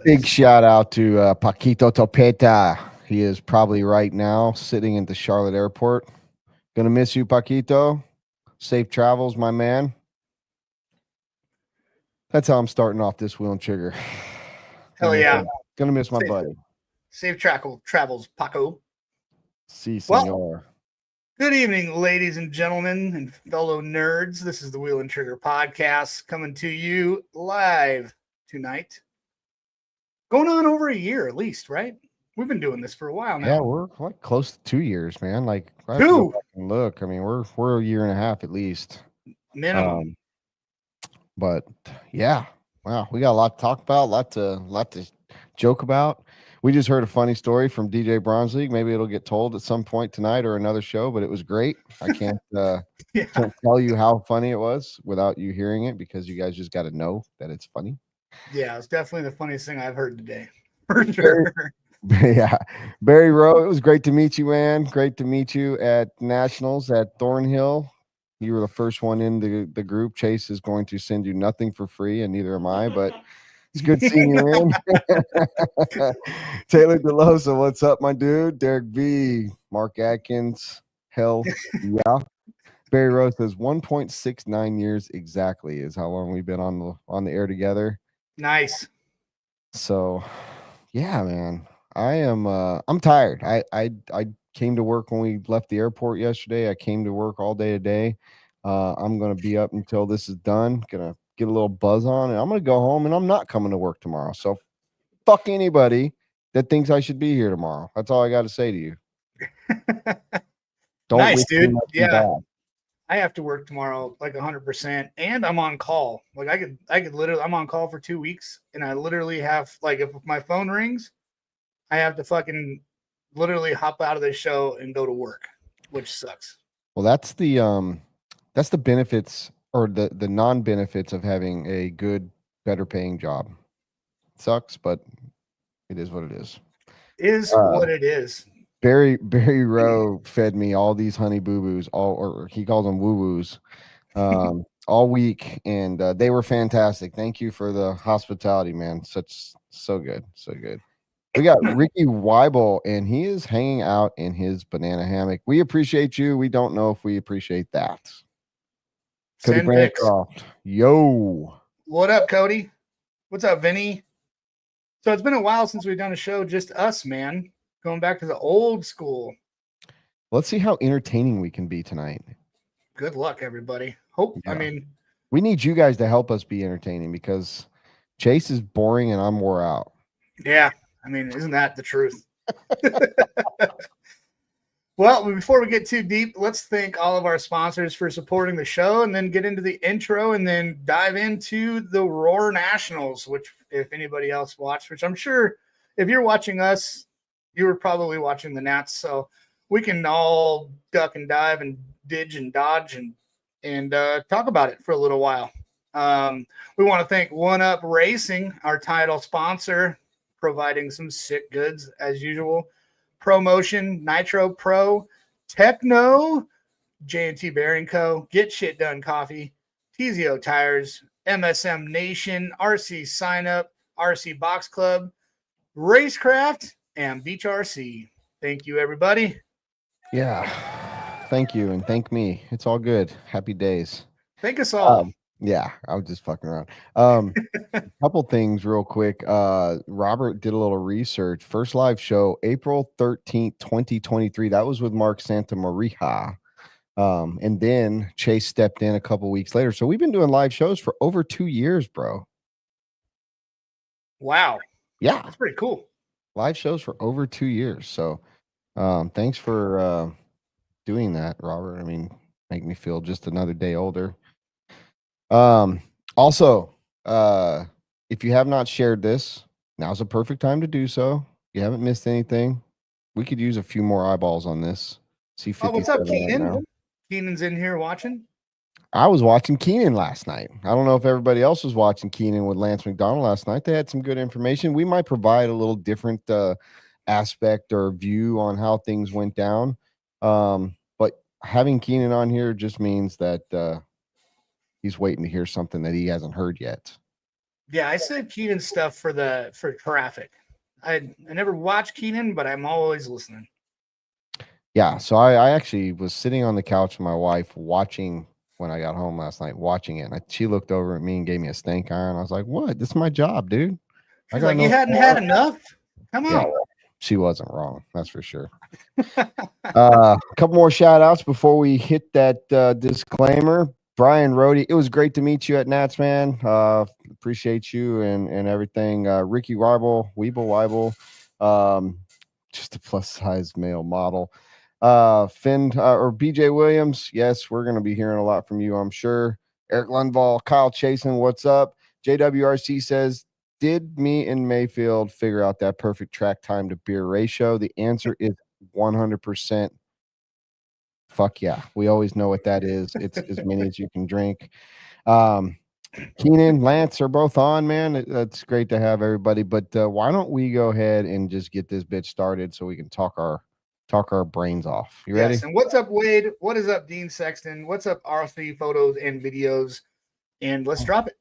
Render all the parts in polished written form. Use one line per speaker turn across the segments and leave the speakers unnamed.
Big shout out to Paquito Topeta. He is probably right now sitting at the Charlotte airport. Gonna miss you, Paquito. Safe travels, my man. That's how I'm starting off this wheel and trigger.
Hell yeah.
Gonna miss my buddy.
Safe travels, Paco.
Si, senor.
Well, good evening, ladies and gentlemen and fellow nerds. This is the Wheel and Trigger podcast coming to you live tonight. Going on over a year at least, right? We've been doing this for a while now.
Yeah, we're like close to 2 years, man. Like
two.
Look, I mean, we're a year and a half at least.
Minimum.
But yeah, wow, we got a lot to talk about, lot to joke about. We just heard a funny story from DJ Bronze League. Maybe it'll get told at some point tonight or another show, but it was great. I can't can't tell you how funny it was without you hearing it, because you guys just got to know that it's funny.
Yeah, it's definitely the funniest thing I've heard today, for sure.
Yeah, Barry Rowe, it was great to meet you, man. Great to meet you at Nationals at Thornhill. You were the first one in the group. Chase is going to send you nothing for free, and neither am I, but it's good seeing you in. Taylor DeLosa, what's up, my dude? Derek V, Mark Atkins, hell yeah. Barry Rose says 1.69 years exactly is how long we've been on the air together.
Nice.
So, yeah, man, I'm tired. I came to work when we left the airport yesterday. I came to work all day today. I'm gonna be up until this is done. Gonna get a little buzz on, and I'm gonna go home, and I'm not coming to work tomorrow. So fuck anybody that thinks I should be here tomorrow. That's all I got to say to you.
Don't nice, dude. Yeah, I have to work tomorrow like 100%, and I'm on call. Like I could literally, I'm on call for 2 weeks, and I literally have, like, if my phone rings, I have to fucking literally hop out of the show and go to work, which sucks.
Well, that's the benefits or the non-benefits of having a good, better paying job. It sucks, but it is what it is.
What it is.
Barry Rowe fed me all these honey boo-boos, or he calls them woo-woos, all week, and they were fantastic. Thank you for the hospitality, man. So good. We got Ricky Weibel, and he is hanging out in his banana hammock. We appreciate you. We don't know if we appreciate that. Cody Brandcroft. Yo.
What up, Cody? What's up, Vinny? So it's been a while since we've done a show, just us, man. Going back to the old school.
Let's see how entertaining we can be tonight.
Good luck, everybody.
We need you guys to help us be entertaining, because Chase is boring and I'm wore out.
Yeah. I mean, isn't that the truth? Well, before we get too deep, let's thank all of our sponsors for supporting the show, and then get into the intro, and then dive into the Roar Nationals, which, if anybody else watched, which I'm sure if you're watching us, you were probably watching the Nats, so we can all duck and dive and didge and dodge and talk about it for a little while. We want to thank One Up Racing, our title sponsor, providing some sick goods as usual. Promotion, Nitro Pro, Techno, J&T Bearing Co., Get Shit Done Coffee, TZO Tires, MSM Nation, RC Sign Up, RC Box Club, Racecraft, and Beach RC. Thank you, everybody.
Yeah. Thank you, and thank me. It's all good. Happy days.
Thank us all.
Yeah, I was just fucking around. A couple things real quick. Robert did a little research. First live show, April 13th, 2023. That was with Mark Santamaria. And then Chase stepped in a couple weeks later. So we've been doing live shows for over 2 years, bro.
Wow.
Yeah.
That's pretty cool.
Live shows for over 2 years. So thanks for doing that, Robert. I mean, make me feel just another day older. Also, if you have not shared this, now's a perfect time to do so. You haven't missed anything. We could use a few more eyeballs on this. See,
what's up, Keenan? Right, Keenan's in here watching.
I was watching Keenan last night. I don't know if everybody else was watching Keenan with Lance McDonald last night. They had some good information. We might provide a little different aspect or view on how things went down. But having Keenan on here just means that he's waiting to hear something that he hasn't heard yet.
Yeah, I save Keenan stuff for traffic. I never watch Keenan, but I'm always listening.
Yeah, so I actually was sitting on the couch with my wife watching when I got home last night, watching it. And she looked over at me and gave me a stank eye. And I was like, "What? This is my job, dude. I
She's
got
like, you
no."
hadn't had enough? Come
Yeah,
on.
she wasn't wrong. That's for sure. A couple more shout outs before we hit that disclaimer. Brian Rohde, it was great to meet you at Nats, man. Appreciate you and everything. Ricky Weeble, just a plus size male model. Finn or BJ Williams, yes, we're going to be hearing a lot from you, I'm sure. Eric Lundvall, Kyle Chasen, what's up? JWRC says, did me and Mayfield figure out that perfect track time to beer ratio? The answer is 100%. Fuck yeah. We always know what that is. It's as many as you can drink. Keenan, Lance are both on, man. It's great to have everybody. But why don't we go ahead and just get this bitch started so we can talk our brains off. You ready?
Yes. And what's up, Wade? What is up, Dean Sexton? What's up, RC photos and videos? And let's drop it.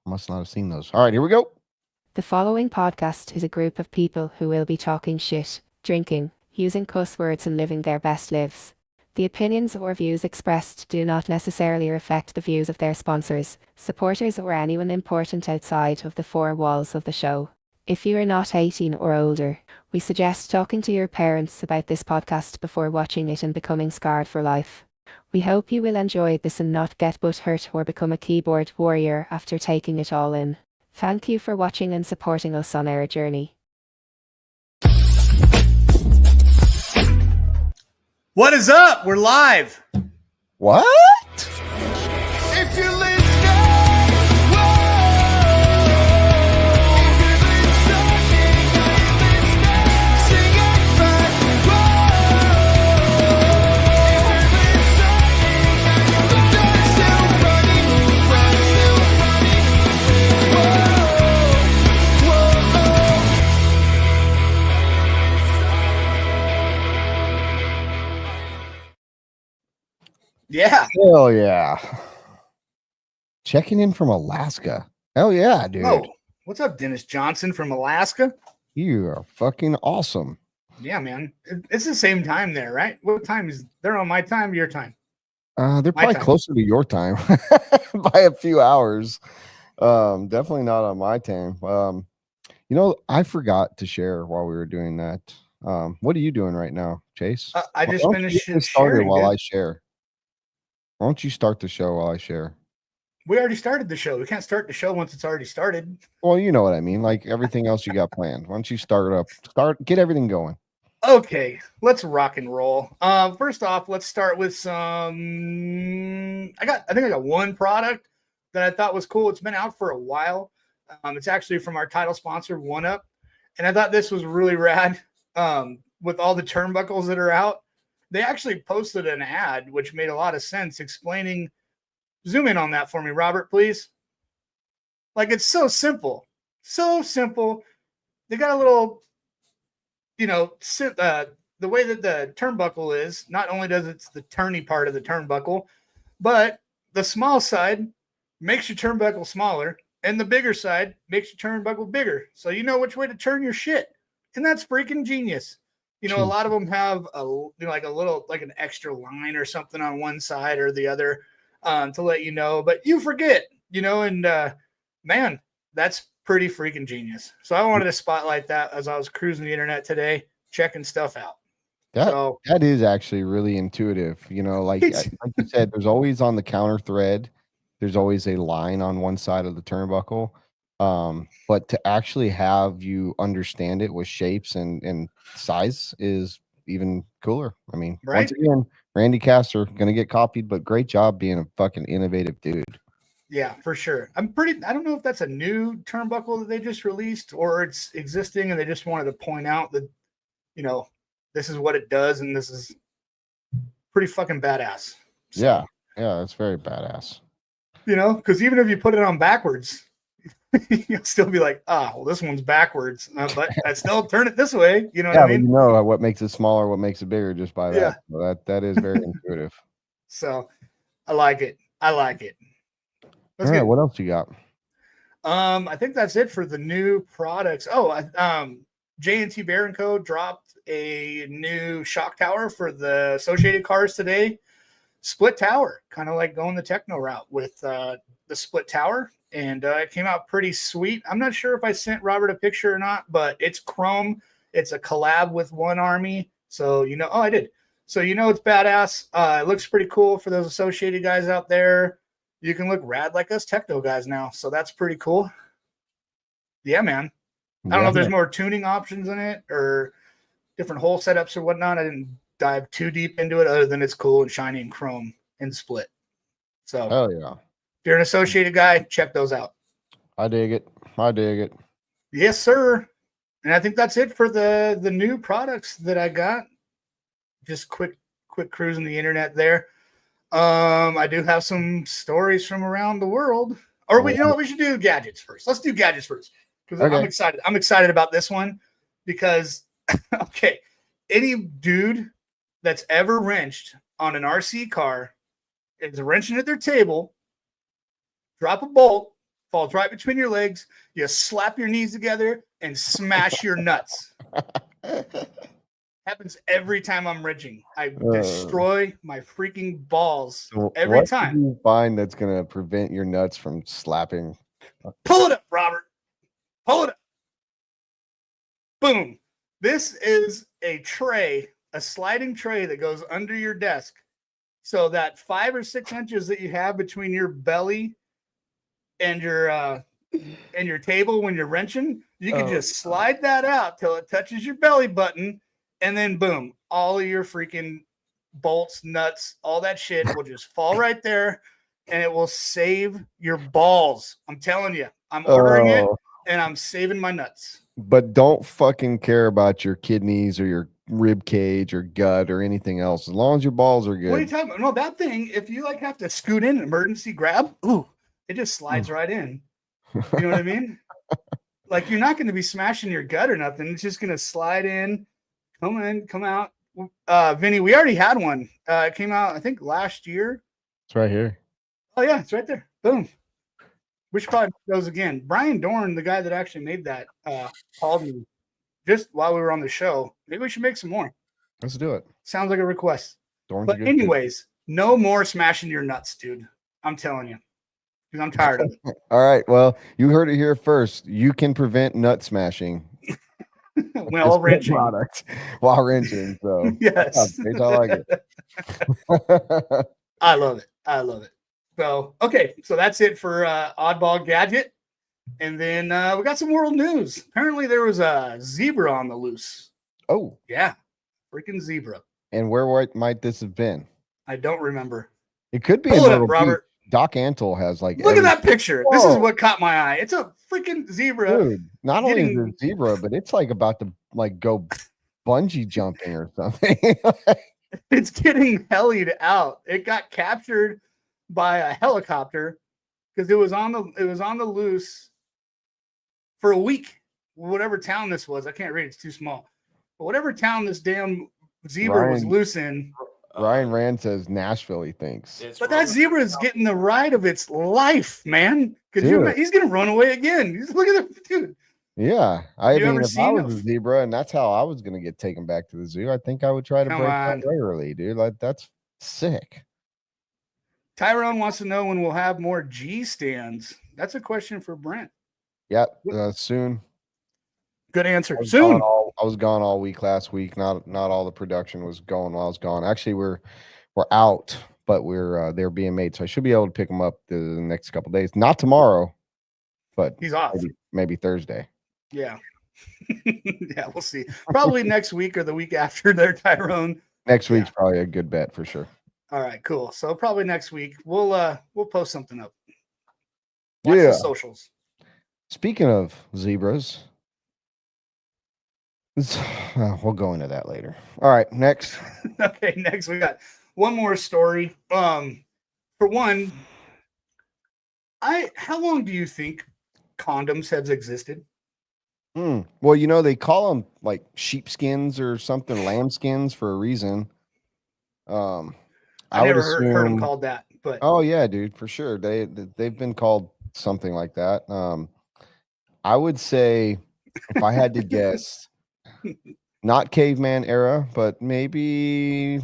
Must not have seen those. All right, here we go.
The following podcast is a group of people who will be talking shit, drinking, using cuss words and living their best lives. The opinions or views expressed do not necessarily reflect the views of their sponsors, supporters or anyone important outside of the four walls of the show. If you are not 18 or older, we suggest talking to your parents about this podcast before watching it and becoming scarred for life. We hope you will enjoy this and not get butthurt or become a keyboard warrior after taking it all in. Thank you for watching and supporting us on our journey.
What is up? We're live.
What?
If you're listening, yeah.
Hell yeah. Checking in from Alaska. Hell yeah, dude.
Oh, what's up, Dennis Johnson from Alaska?
You are fucking awesome.
Yeah, man. It's the same time there, right? What time is they're on my time, your time?
They're probably closer to your time by a few hours. Definitely not on my time. I forgot to share while we were doing that. What are you doing right now, Chase?
I just finished
started while I share. Why don't you start the show while I share?
We already started the show. We can't start the show once it's already started.
Well, you know what I mean. Like everything else you got planned. Why don't you get everything going?
Okay, let's rock and roll. First off, let's start with some. I think I got one product that I thought was cool. It's been out for a while. It's actually from our title sponsor, One Up, and I thought this was really rad. With all the turnbuckles that are out, they actually posted an ad which made a lot of sense, explaining. Zoom in on that for me, Robert, please. Like, it's so simple. So simple. They got a little, the way that the turnbuckle is, not only does it's the turny part of the turnbuckle, but the small side makes your turnbuckle smaller, and the bigger side makes your turnbuckle bigger. So you know which way to turn your shit. And that's freaking genius. A lot of them have like an extra line or something on one side or the other. To let you know, but you forget, man, that's pretty freaking genius. So I wanted to spotlight that as I was cruising the internet today, checking stuff out.
That is actually really intuitive. Like you said, there's always on the counter thread, there's always a line on one side of the turnbuckle. But to actually have you understand it with shapes and size is even cooler. I mean,
right?
Once again, Randy Castor gonna get copied, but great job being a fucking innovative dude.
Yeah, for sure. I don't know if that's a new turnbuckle that they just released or it's existing and they just wanted to point out that, this is what it does and this is pretty fucking badass.
So, yeah, it's very badass.
Because even if you put it on backwards, you'll still be like, well, this one's backwards, but I still turn it this way. You know what I mean?
You know what makes it smaller, what makes it bigger just by that. Yeah. So that is very intuitive.
So I like it.
All right, what else you got?
I think that's it for the new products. J&T Bear & Co. dropped a new shock tower for the associated cars today. Split tower, kind of like going the techno route with the split tower. And it came out pretty sweet. I'm not sure if I sent Robert a picture or not, but it's chrome. It's a collab with One Army. So, I did. So, it's badass. It looks pretty cool for those associated guys out there. You can look rad like us techno guys now. So that's pretty cool. Yeah, man. I don't know if there's more tuning options in it or different hole setups or whatnot. I didn't dive too deep into it other than it's cool and shiny and chrome and split. So,
yeah.
If you're an associated guy, check those out.
I dig it.
Yes, sir. And I think that's it for the new products that I got. Just quick cruising the internet there. I do have some stories from around the world. Or you know what? We should do gadgets first. Let's do gadgets first because I'm excited. I'm excited about this one because okay, any dude that's ever wrenched on an RC car is wrenching at their table. Drop a bolt, falls right between your legs. You slap your knees together and smash your nuts. Happens every time I'm wrenching. I destroy my freaking balls every time.
What do you find that's going to prevent your nuts from slapping?
Pull it up, Robert. Pull it up. Boom. This is a tray, a sliding tray that goes under your desk. So that 5 or 6 inches that you have between your belly and your table when you're wrenching, you can just slide that out till it touches your belly button, and then boom, all of your freaking bolts, nuts, all that shit will just fall right there, and it will save your balls. I'm telling you, I'm ordering it, and I'm saving my nuts.
But don't fucking care about your kidneys or your rib cage or gut or anything else. As long as your balls are good.
What are you talking about? No, that thing, if you have to scoot in, emergency grab, it just slides right in. You know what I mean? Like you're not going to be smashing your gut or nothing. It's just going to slide in, come out. Vinny, we already had one. It came out, I think, last year.
It's right here.
Oh, yeah, it's right there. Boom. We should probably do those again. Brian Dorn, the guy that actually made that, called me just while we were on the show. Maybe we should make some more.
Let's do it.
Sounds like a request.
Dorn's
but anyways, no more smashing your nuts, dude. I'm telling you. Because I'm tired of it.
All right. Well, you heard it here first. You can prevent nut smashing
while wrenching.
While wrenching. So
yes.
I like it.
I love it. So, okay. So that's it for Oddball Gadget. And then we got some world news. Apparently there was a zebra on the loose.
Oh.
Yeah. Freaking zebra.
And where might this have been?
I don't remember.
It could be
Pull it up, Robert.
Doc Antle has like
look at that picture. This is what caught my eye. It's a freaking zebra.
Dude, not only is it a zebra, but it's like about to like go bungee jumping or something.
It's getting hellied out. It got captured by a helicopter because it was on the loose for a week. Whatever town this was, I can't read. It's too small. But whatever town this damn zebra was loose in.
Ryan Rand says Nashville, he thinks.
But that zebra is getting the ride of its life, man. He's going to run away again. Look at that, dude.
Yeah. I mean, if I was a zebra and that's how I was going to get taken back to the zoo, I think I would try to break that regularly, dude. Like, that's sick.
Tyrone wants to know when we'll have more G stands. That's a question for Brent.
Yeah, soon.
Good answer. Soon.
I was gone all week last week. Not all the production was going while I was gone. Actually, we're out, but they're being made, so I should be able to pick them up the next couple of days. Not tomorrow, but
he's off.
Maybe Thursday.
Yeah. Yeah, we'll see. Probably next week or the week after there, Tyrone.
Next week's probably a good bet for sure.
All right, cool. So probably next week we'll post something up. Watch the socials.
Speaking of zebras. We'll go into that later. All right, next.
Okay, next we got one more story. For one, how long do you think condoms have existed?
Well, they call them like sheepskins or something, lambskins for a reason.
I never heard them called that, but
oh yeah, dude, for sure. They've been called something like that. I would say, if I had to guess, not caveman era, but maybe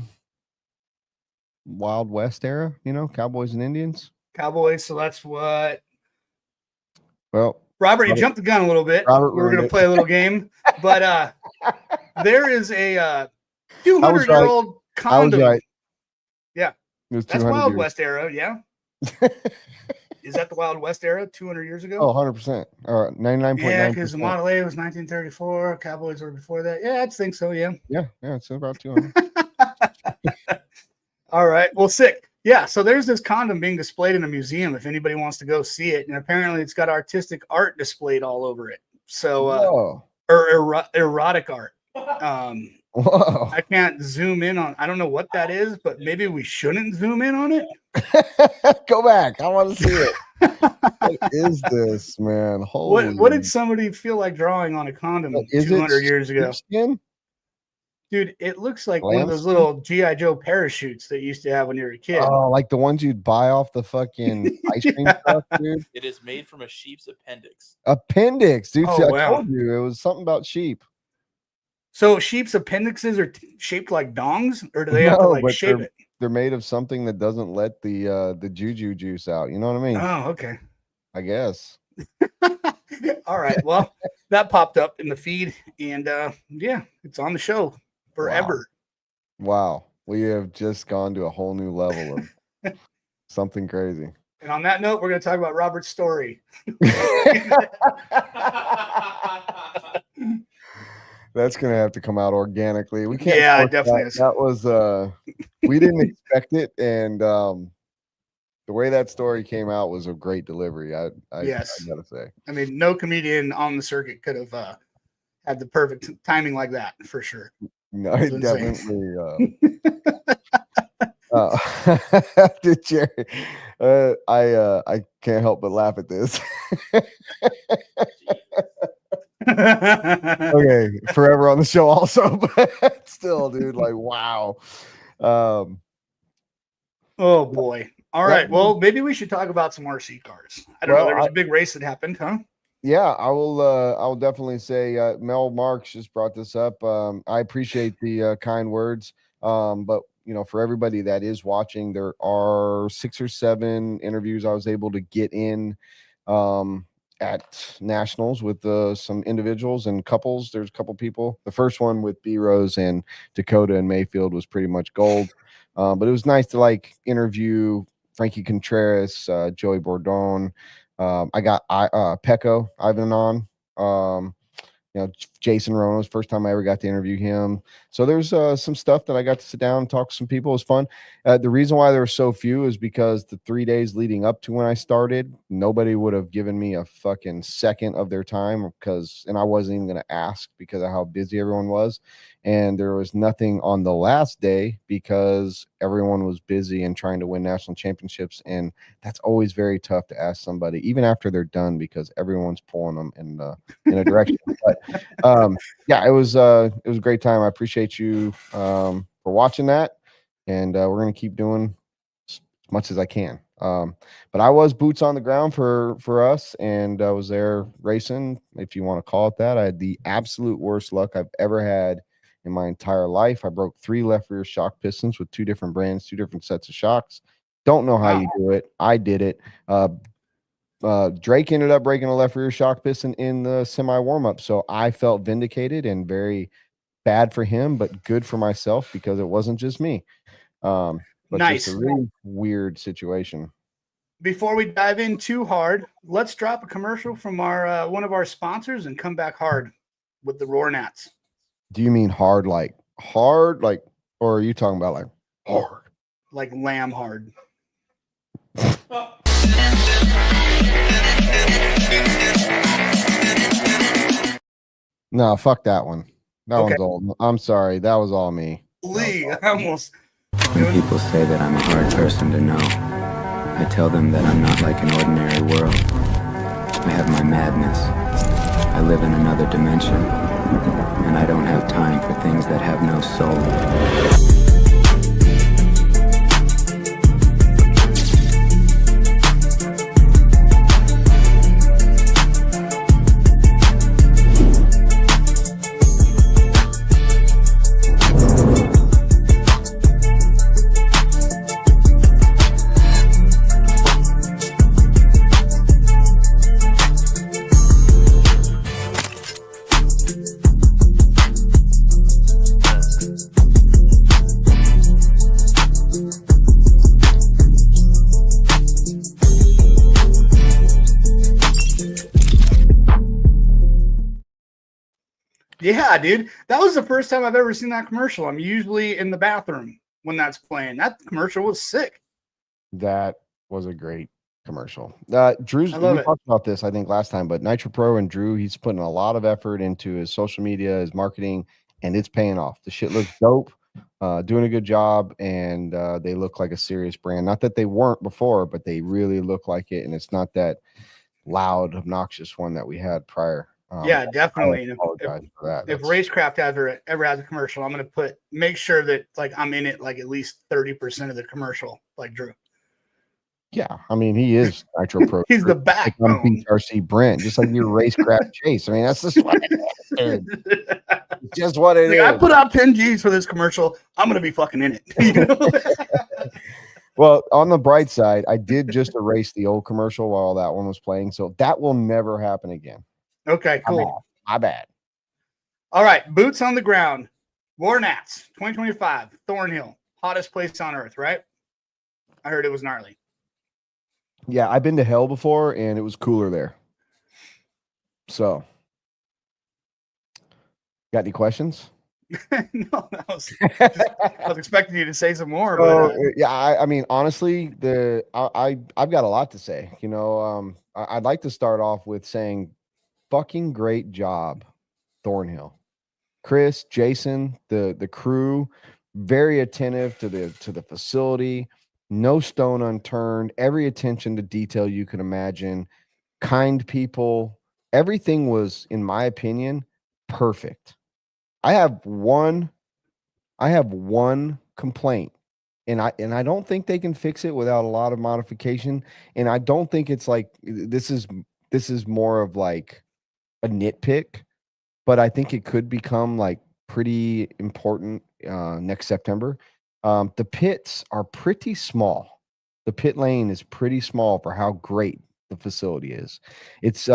Wild West era, cowboys and Indians.
Cowboys. So that's what.
Well,
Robert, you jumped the gun a little bit. We're going to play a little game, but there is a 200-year-old condom.
I was right.
Yeah, that's Wild West era. Yeah. Is that the Wild West era 200 years ago?
Oh, 100%. Or 99.9%.
Yeah, because the Model A was 1934. Cowboys were before that. Yeah, I think so. Yeah.
Yeah, it's about 200.
All right. Well, sick. Yeah. So there's this condom being displayed in a museum if anybody wants to go see it. And apparently it's got artistic art displayed all over it. So, or erotic art.
Whoa.
I can't zoom in on, I don't know what that is, but maybe we shouldn't zoom in on it.
Go back. I want to see it. What is this, man? Holy.
What did somebody feel like drawing on a condom 200 years ago?
Skin?
Dude, it looks like one of those little G.I. Joe parachutes that you used to have when you were a kid.
Oh, like the ones you'd buy off the fucking ice cream truck, dude.
It is made from a sheep's appendix.
Appendix, dude.
Oh,
I told you it was something about sheep.
So sheep's appendixes are shaped like dongs, or do they have to shape it?
They're made of something that doesn't let the juju juice out. You know what I mean?
Oh, okay.
I guess.
All right. Well, that popped up in the feed, and yeah, it's on the show forever.
Wow. We have just gone to a whole new level of something crazy.
And on that note, we're going to talk about Robert's story.
That's gonna have to come out organically. We can't.
Yeah, it definitely is.
That was we didn't expect it, and the way that story came out was a great delivery. I gotta say.
I mean, no comedian on the circuit could have had the perfect timing like that for sure.
No, it definitely. Did Jerry? I can't help but laugh at this. Okay, forever on the show also, but still, dude, like, wow.
Oh boy. All right, well, maybe we should talk about some RC cars. I don't know, there was a big race that happened, huh?
Yeah, I will definitely say Mel Marks just brought this up. I appreciate the kind words, but for everybody that is watching, there are 6 or 7 interviews I was able to get in at nationals with some individuals and couples. There's a couple people. The first one with B Rose and Dakota and Mayfield was pretty much gold, but it was nice to interview Frankie Contreras, Joey Bourdon. I got Pecco Ivan on. Jason Ronos, first time I ever got to interview him. So there's some stuff that I got to sit down and talk to some people. It was fun. The reason why there were so few is because the 3 days leading up to when I started, nobody would have given me a fucking second of their time and I wasn't even going to ask because of how busy everyone was. And there was nothing on the last day because everyone was busy and trying to win national championships. And that's always very tough to ask somebody, even after they're done, because everyone's pulling them in a direction. But yeah, it was a great time. I appreciate you for watching that, and we're gonna keep doing as much as I can. But I was boots on the ground for us, and I was there racing, if you want to call it that. I had the absolute worst luck I've ever had in my entire life. I broke 3 left rear shock pistons with 2 different brands, 2 different sets of shocks. Don't know how you do it. I did it. Drake ended up breaking a left rear shock piston in the semi warm-up, so I felt vindicated and very bad for him, but good for myself because it wasn't just me. But
nice.
Just a really weird situation.
Before we dive in too hard, let's drop a commercial from our one of our sponsors and come back hard with the Roar Nats.
Do you mean hard, or are you talking about hard?
Like lamb hard.
No, fuck that one. That one's old. I'm sorry. That was all me.
Lee, I almost.
When people say that I'm a hard person to know, I tell them that I'm not like an ordinary world. I have my madness. I live in another dimension, and I don't have time for things that have no soul.
Yeah, dude. That was the first time I've ever seen that commercial. I'm usually in the bathroom when that's playing. That commercial was sick.
That was a great commercial. Drew's,
I love
we
it.
talked about this, I think, last time, but Nitro Pro and Drew, he's putting a lot of effort into his social media, his marketing, and it's paying off. The shit looks dope, doing a good job, and they look like a serious brand. Not that they weren't before, but they really look like it, and it's not that loud, obnoxious one that we had prior.
Yeah,
I
definitely. And
apologize for that.
if
That's-
Racecraft ever has a commercial, I'm gonna make sure that like I'm in it like at least 30% of the commercial, like Drew.
Yeah, I mean, he is Nitro Pro.
He's the
Like I'm
backbone.
BRC Brent, just like your racecraft Chase. I mean, that's just what it is, dude. It's just what it
Like,
is.
I put out 10 G's for this commercial. I'm gonna be fucking in it. You know?
Well, on the bright side, I did just erase the old commercial while that one was playing, so that will never happen again.
Okay, cool.
My bad.
All right, boots on the ground. War Nats 2025, Thornhill, hottest place on earth, right? I heard it was gnarly.
Yeah, I've been to hell before, and it was cooler there. So, got any questions?
No, I was expecting you to say some more,
So,
but
yeah, I mean, honestly, I've got a lot to say. You know, I'd like to start off with saying, fucking great job, Thornhill. Chris, Jason, the crew, very attentive to the facility, no stone unturned, every attention to detail you can imagine, kind people. Everything was, in my opinion, perfect. I have one complaint, and I don't think they can fix it without a lot of modification. And I don't think it's like this is more of like a nitpick, but I think it could become like pretty important next September. The pits are pretty small. The pit lane is pretty small for how great the facility is. It's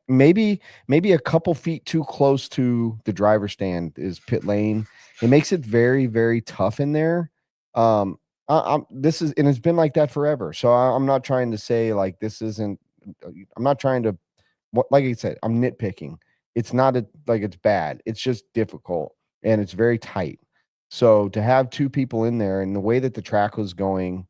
maybe a couple feet too close to the driver stand is pit lane. It makes it very, very tough in there. This is, and it's been like that forever. So I'm not trying to say like this isn't. I'm not trying to, like I said, I'm nitpicking. It's not like it's bad. It's just difficult and it's very tight. So to have two people in there and the way that the track was going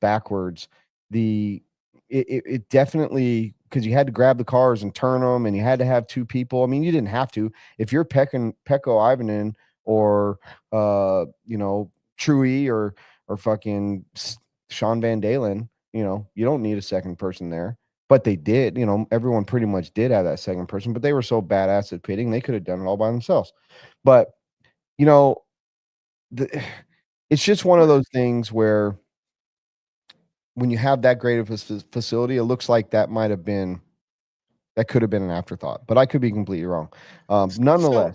backwards, it definitely, because you had to grab the cars and turn them, and you had to have two people. I mean, you didn't have to. If you're Pekko Ivanen or Truey or fucking Sean Van Dalen, you don't need a second person there. But they did, everyone pretty much did have that second person, but they were so badass at pitting, they could have done it all by themselves. But, it's just one of those things where when you have that great of a facility, it looks like that could have been an afterthought, but I could be completely wrong. Nonetheless.
So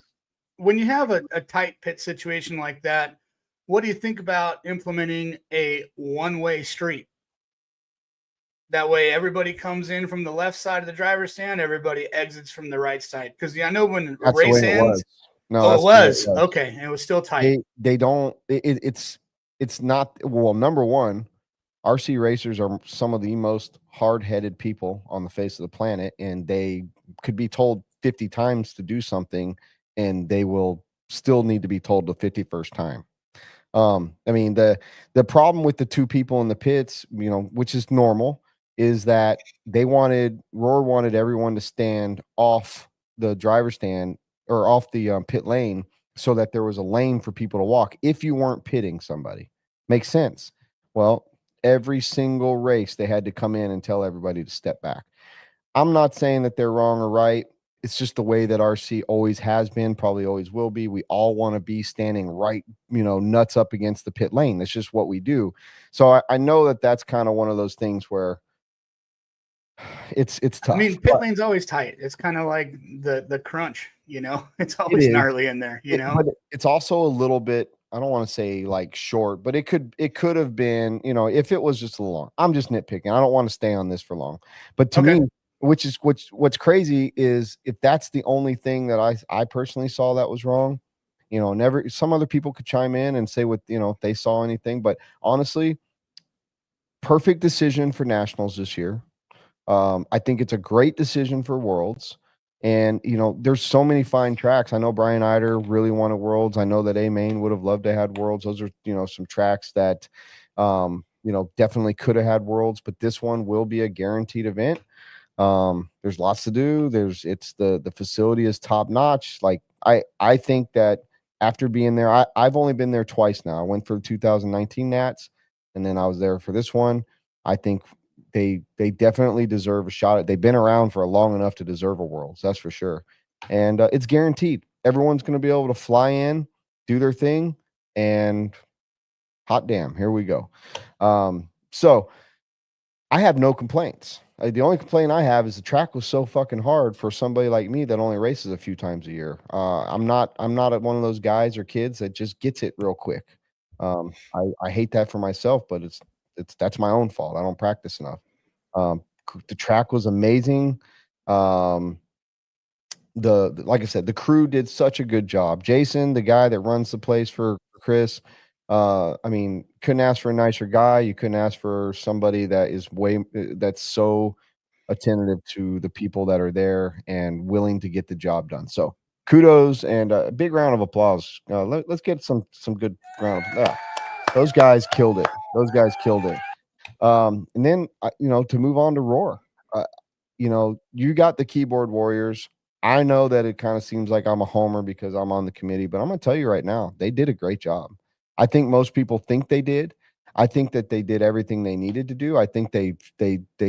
when you have a tight pit situation like that, what do you think about implementing a one-way street? That way, everybody comes in from the left side of the driver's stand. Everybody exits from the right side. Because I know when the race ends.
No,
it was okay. It was still tight.
They don't. It's not. Well, number one, RC racers are some of the most hard-headed people on the face of the planet, and they could be told 50 times to do something, and they will still need to be told the 51st time. I mean, the problem with the two people in the pits, which is normal, is that Roar wanted everyone to stand off the driver stand or off the pit lane so that there was a lane for people to walk if you weren't pitting somebody. Makes sense. Well, every single race they had to come in and tell everybody to step back. I'm not saying that they're wrong or right. It's just the way that RC always has been, probably always will be. We all want to be standing right, nuts up against the pit lane. That's just what we do. So I know that that's kind of one of those things where it's tough.
I mean, pit lane's always tight. It's kind of like the crunch, it's always gnarly in there,
But it's also a little bit, I don't want to say like short, but it could have been, if it was just a little long. I'm just nitpicking. I don't want to stay on this for long. But to me, what's crazy is if that's the only thing that I personally saw that was wrong, some other people could chime in and say what, if they saw anything. But honestly, perfect decision for nationals this year. I think it's a great decision for Worlds, And there's so many fine tracks. I know Brian Eider really wanted Worlds. I know that A Main would have loved to have had Worlds. Those are some tracks that definitely could have had Worlds, but this one will be a guaranteed event. There's lots to do. The facility is top notch. Like I think that after being there, I've only been there twice now. I went for the 2019 Nats, and then I was there for this one. I think they definitely deserve a shot. They've been around for long enough to deserve a Worlds, that's for sure. And it's guaranteed. Everyone's going to be able to fly in, do their thing, and hot damn, here we go. So I have no complaints. The only complaint I have is the track was so fucking hard for somebody like me that only races a few times a year. I'm not one of those guys or kids that just gets it real quick. I hate that for myself, but that's my own fault. I don't practice enough. The track was amazing. Like I said, the crew did such a good job. Jason, the guy that runs the place for Chris, I mean, couldn't ask for a nicer guy. You couldn't ask for somebody that is that's so attentive to the people that are there and willing to get the job done. So kudos and a big round of applause. Let's get some good round of those guys killed it. Those guys killed it. And then to move on to Roar, you got the keyboard warriors. I know that it kind of seems like I'm a homer because I'm on the committee, but I'm going to tell you right now, they did a great job. I think most people think they did. I think that they did everything they needed to do. I think they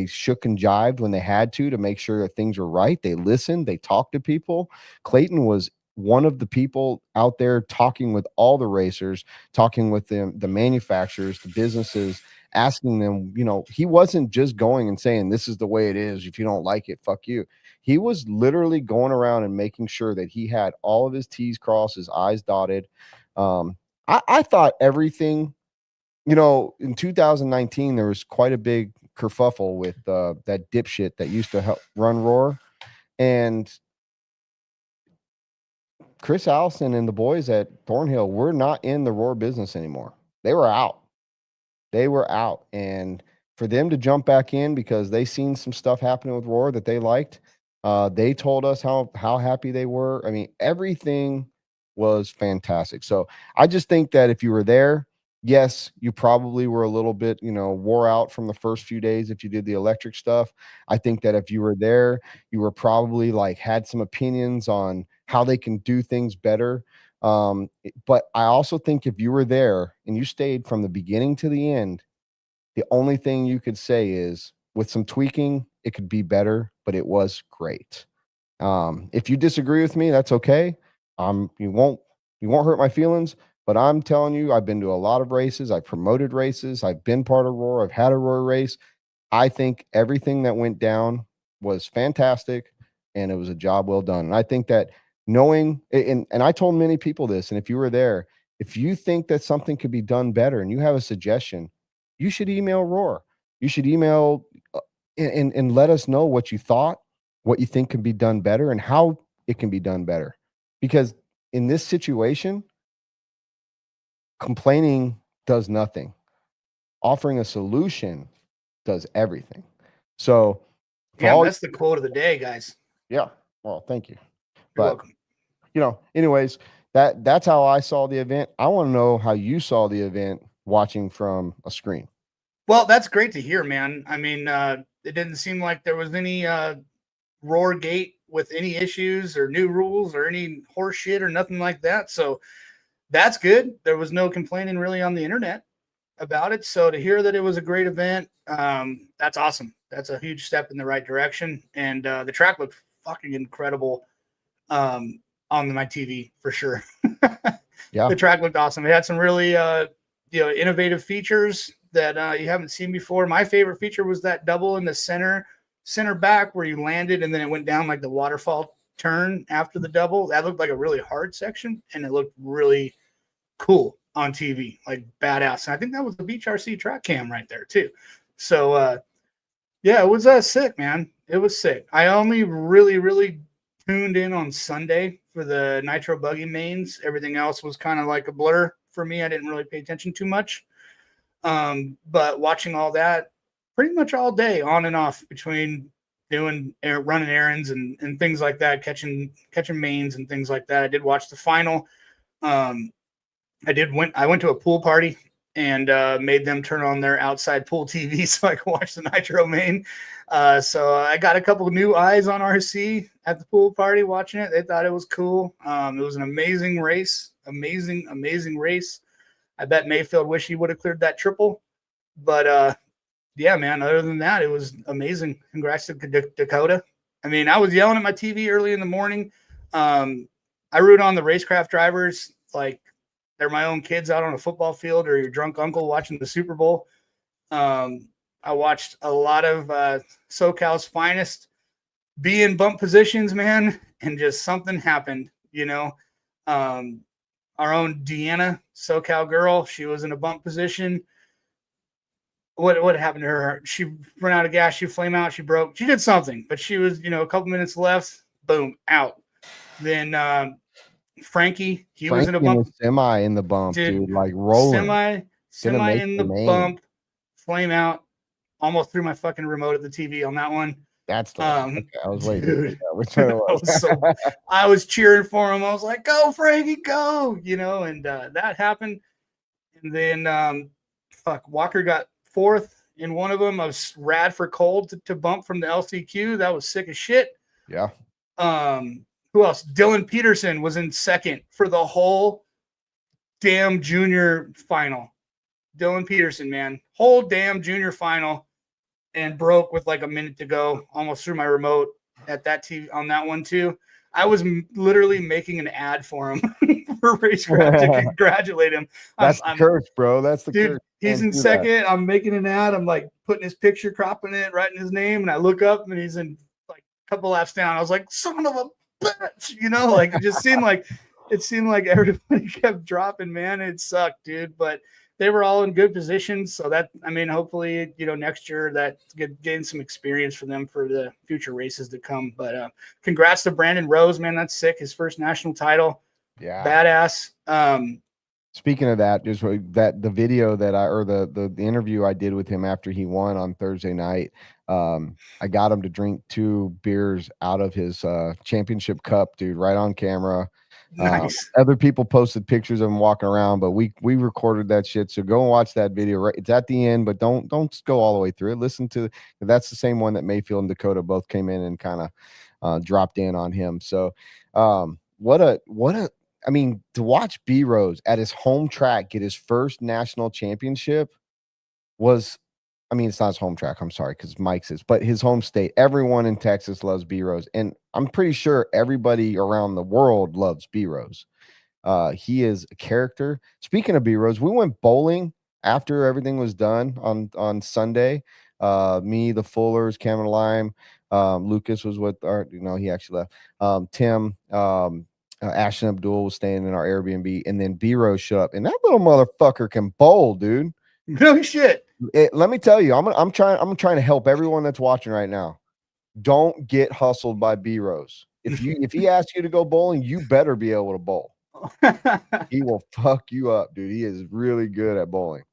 shook and jived when they had to make sure that things were right. They listened. They talked to people. Clayton was one of the people out there talking with all the racers, talking with them, the manufacturers, the businesses, asking them, he wasn't just going and saying, this is the way it is. If you don't like it, fuck you. He was literally going around and making sure that he had all of his T's crossed, his I's dotted. I thought everything, in 2019, there was quite a big kerfuffle with that dipshit that used to help run Roar. And Chris Allison and the boys at Thornhill were not in the Roar business anymore. They were out. And for them to jump back in because they seen some stuff happening with Roar that they liked, they told us how happy they were. I mean, everything was fantastic. So I just think that if you were there, yes, you probably were a little bit, wore out from the first few days if you did the electric stuff. I think that if you were there, you were probably had some opinions on how they can do things better. But I also think if you were there and you stayed from the beginning to the end, the only thing you could say is with some tweaking, it could be better, but it was great. If you disagree with me, that's okay. You won't hurt my feelings, but I'm telling you, I've been to a lot of races. I've promoted races. I've been part of Roar. I've had a Roar race. I think everything that went down was fantastic and it was a job well done. And I think that knowing, and I told many people this, and if you were there, if you think that something could be done better and you have a suggestion, you should email Roar. You should email and let us know what you thought, what you think can be done better, and how it can be done better. Because in this situation, complaining does nothing. Offering a solution does everything. So,
that's the quote of the day, guys.
Yeah. Well, thank you.
You're welcome.
Anyways, that's how I saw the event. I want to know how you saw the event watching from a screen.
Well, that's great to hear, man. I mean, it didn't seem like there was any Roar gate with any issues or new rules or any horse shit or nothing like that. So that's good. There was no complaining really on the internet about it. So to hear that it was a great event, that's awesome. That's a huge step in the right direction. And the track looked fucking incredible on my TV for sure.
Yeah.
The track looked awesome. It had some really innovative features that you haven't seen before. My favorite feature was that double in the center back where you landed and then it went down like the waterfall turn after the double. That looked like a really hard section and it looked really cool on TV, like badass. And I think that was the Beach RC track cam right there too. So yeah, it was sick, man. It was sick. I only really tuned in on Sunday for the Nitro Buggy mains. Everything else was kind of like a blur for me. I didn't really pay attention too much. But watching all that pretty much all day on and off between running errands and things like that, catching mains and things like that. I did watch the final. I went to a pool party and made them turn on their outside pool TV so I could watch the Nitro main. So I got a couple of new eyes on RC at the pool party watching it. They thought it was cool. It was an amazing race, amazing race. I bet Mayfield wish he would have cleared that triple, but yeah, man. Other than that, it was amazing. Congrats to Dakota. I mean, I was yelling at my TV early in the morning. I root on the racecraft drivers like they're my own kids out on a football field or your drunk uncle watching the Super Bowl. I watched a lot of SoCal's finest be in bump positions, man, and just something happened, you know. Our own Deanna, SoCal girl, she was in a bump position. What happened to her? She ran out of gas. She flame out. She broke. She did something, but she was, a couple minutes left. Boom, out. Then Frankie, he was in a bump.
Semi in the bump, dude, like rolling.
Semi in the bump, flame out. Almost threw my fucking remote at the TV on that one.
That's the one. Okay, I was waiting.
Dude, I was cheering for him. I was like, "Go, Frankie, go!" And that happened. And then Walker got fourth in one of them. I was rad for Cold to bump from the LCQ. That was sick as shit.
Yeah.
Who else? Dylan Peterson was in second for the whole damn junior final. Dylan Peterson, man, whole damn junior final, and broke with like a minute to go. Almost threw my remote at that TV on that one too. I was literally making an ad for him for Racecraft to congratulate him.
That's the curse, bro. That's the curse.
He's in second. I'm making an ad. I'm like putting his picture, cropping it, writing his name, and I look up and he's in like a couple laps down. I was like, son of a bitch, like it just seemed like everybody kept dropping, man. It sucked, dude. But they were all in good positions. So that, I mean, hopefully, next year that gain some experience for them for the future races to come. But congrats to Brandon Rose, man. That's sick. His first national title.
Yeah.
Badass.
Speaking of that, just that the video that the interview I did with him after he won on Thursday night, I got him to drink 2 beers out of his championship cup, dude, right on camera.
Nice.
Other people posted pictures of him walking around, but we recorded that shit. So go and watch that video. Right, it's at the end, but don't go all the way through it. Listen to that's the same one that Mayfield and Dakota both came in and kind of dropped in on him. So I mean, to watch B Rose at his home track get his first national championship was, I mean, it's not his home track. I'm sorry, because Mike's is, but his home state. Everyone in Texas loves B Rose, and I'm pretty sure everybody around the world loves B Rose. He is a character. Speaking of B Rose, we went bowling after everything was done on Sunday. Me, the Fullers, Cameron Lime, Lucas was with our. He actually left. Tim, Ashton Abdul was staying in our Airbnb, and then B Rose showed up, and that little motherfucker can bowl, dude.
No shit.
Let me tell you, I'm trying to help everyone that's watching right now. Don't get hustled by B Rose. If he asks you to go bowling, you better be able to bowl. He will fuck you up, dude. He is really good at bowling.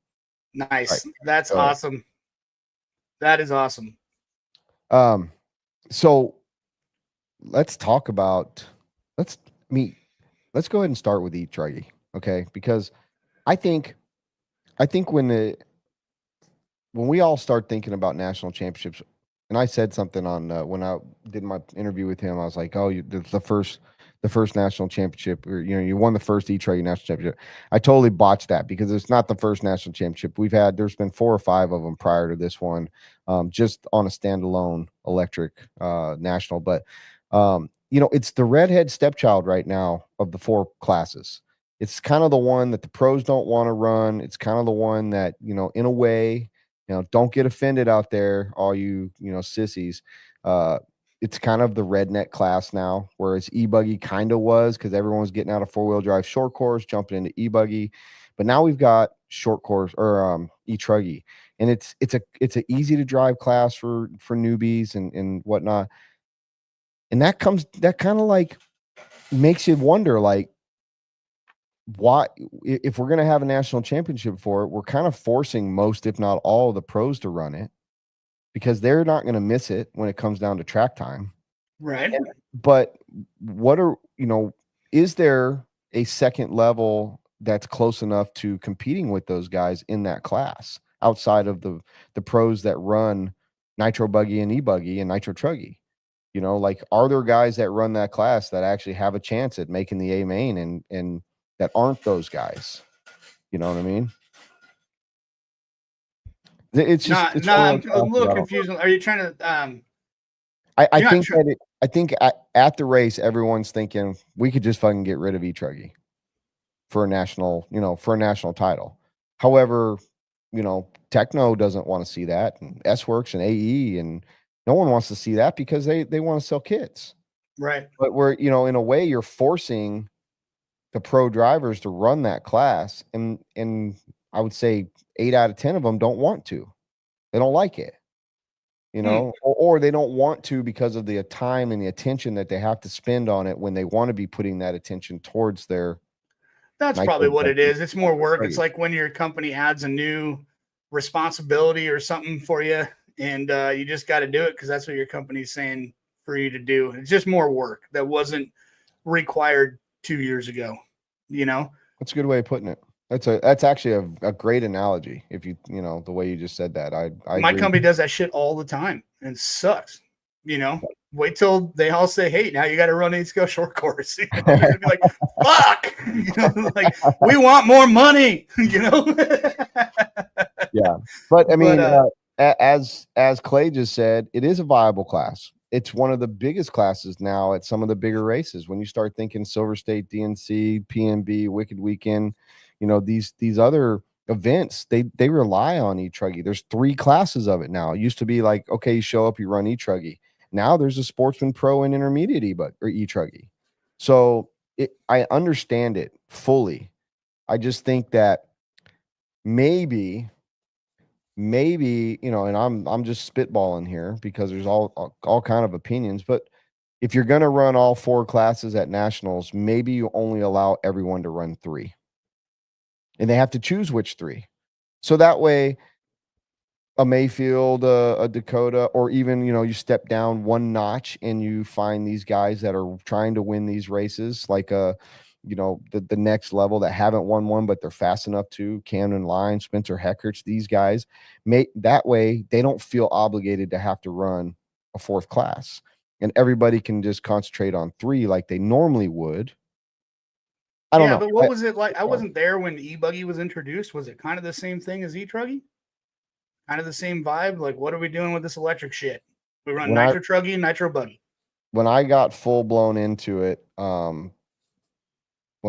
Nice.
Right.
That's awesome. That is awesome.
So let's talk about let's go ahead and start with Eat Truggy, okay? Because I think when we all start thinking about national championships, and I said something on when I did my interview with him, I was like, "Oh, the first national championship, or you won the first E-Truggy national championship." I totally botched that because it's not the first national championship there's been 4 or 5 of them prior to this one, just on a standalone electric national. But it's the redhead stepchild right now of the 4 classes. It's kind of the one that the pros don't want to run. It's kind of the one that, in a way, don't get offended out there, all you, sissies. It's kind of the redneck class now, whereas e-buggy kind of was, because everyone was getting out of 4-wheel drive short course, jumping into e-buggy. But now we've got short course or e-truggy, and it's a easy to drive class for newbies and whatnot. And that kind of like makes you wonder, like, why, if we're going to have a national championship for it, we're kind of forcing most, if not all, of the pros to run it. because they're not going to miss it when it comes down to track time.
Right.
But what are, is there a second level that's close enough to competing with those guys in that class outside of the pros that run nitro buggy and e-buggy and nitro truggy? Like, are there guys that run that class that actually have a chance at making the A main and that aren't those guys? You know what I mean? It's just, it's
I'm a little confused. Are you trying to,
I think I think at the race, everyone's thinking we could just fucking get rid of E-Truggy for a national, for a national title. However, Techno doesn't want to see that, and S-Works and AE, and no one wants to see that because they want to sell kits.
right.
But we're, in a way, you're forcing the pro drivers to run that class, and I would say 8 out of 10 of them don't want to. They don't like it. Or they don't want to because of the time and the attention that they have to spend on it when they want to be putting that attention towards their.
That's probably what it is. It's more work. It's like when your company adds a new responsibility or something for you, and you just got to do it because that's what your company's saying for you to do. It's just more work that wasn't required 2 years ago.
That's a good way of putting it. That's actually a great analogy. If you the way you just said that, I
my
agree.
company does that shit all the time and it sucks. Wait till they all say, "Hey, now you got to run East Coast short course." They're gonna be like, "Fuck!" Like, we want more money.
Yeah, but I mean, as Clay just said, it is a viable class. It's one of the biggest classes now at some of the bigger races. When you start thinking Silver State, DNC, PNB, Wicked Weekend, these other events, they rely on E-Truggy. There's 3 classes of it now. It used to be like, okay, you show up, you run E-Truggy. Now there's a Sportsman Pro and Intermediate E-Truggy. So I understand it fully. I just think that maybe, and I'm just spitballing here because there's all kind of opinions, but if you're going to run all 4 classes at nationals, maybe you only allow everyone to run 3, and they have to choose which 3. So that way, a Mayfield, a Dakota, or even, you step down one notch and you find these guys that are trying to win these races, like the next level that haven't won one, but they're fast enough to. Camden Line, Spencer Heckerts, these guys, that way they don't feel obligated to have to run a 4th class, and everybody can just concentrate on 3 like they normally would. I don't know.
But what was it like? I wasn't there when E-Buggy was introduced. Was it kind of the same thing as E-Truggy? Kind of the same vibe? Like, what are we doing with this electric shit? We run Nitro Truggy and Nitro Buggy.
When I got full blown into it, when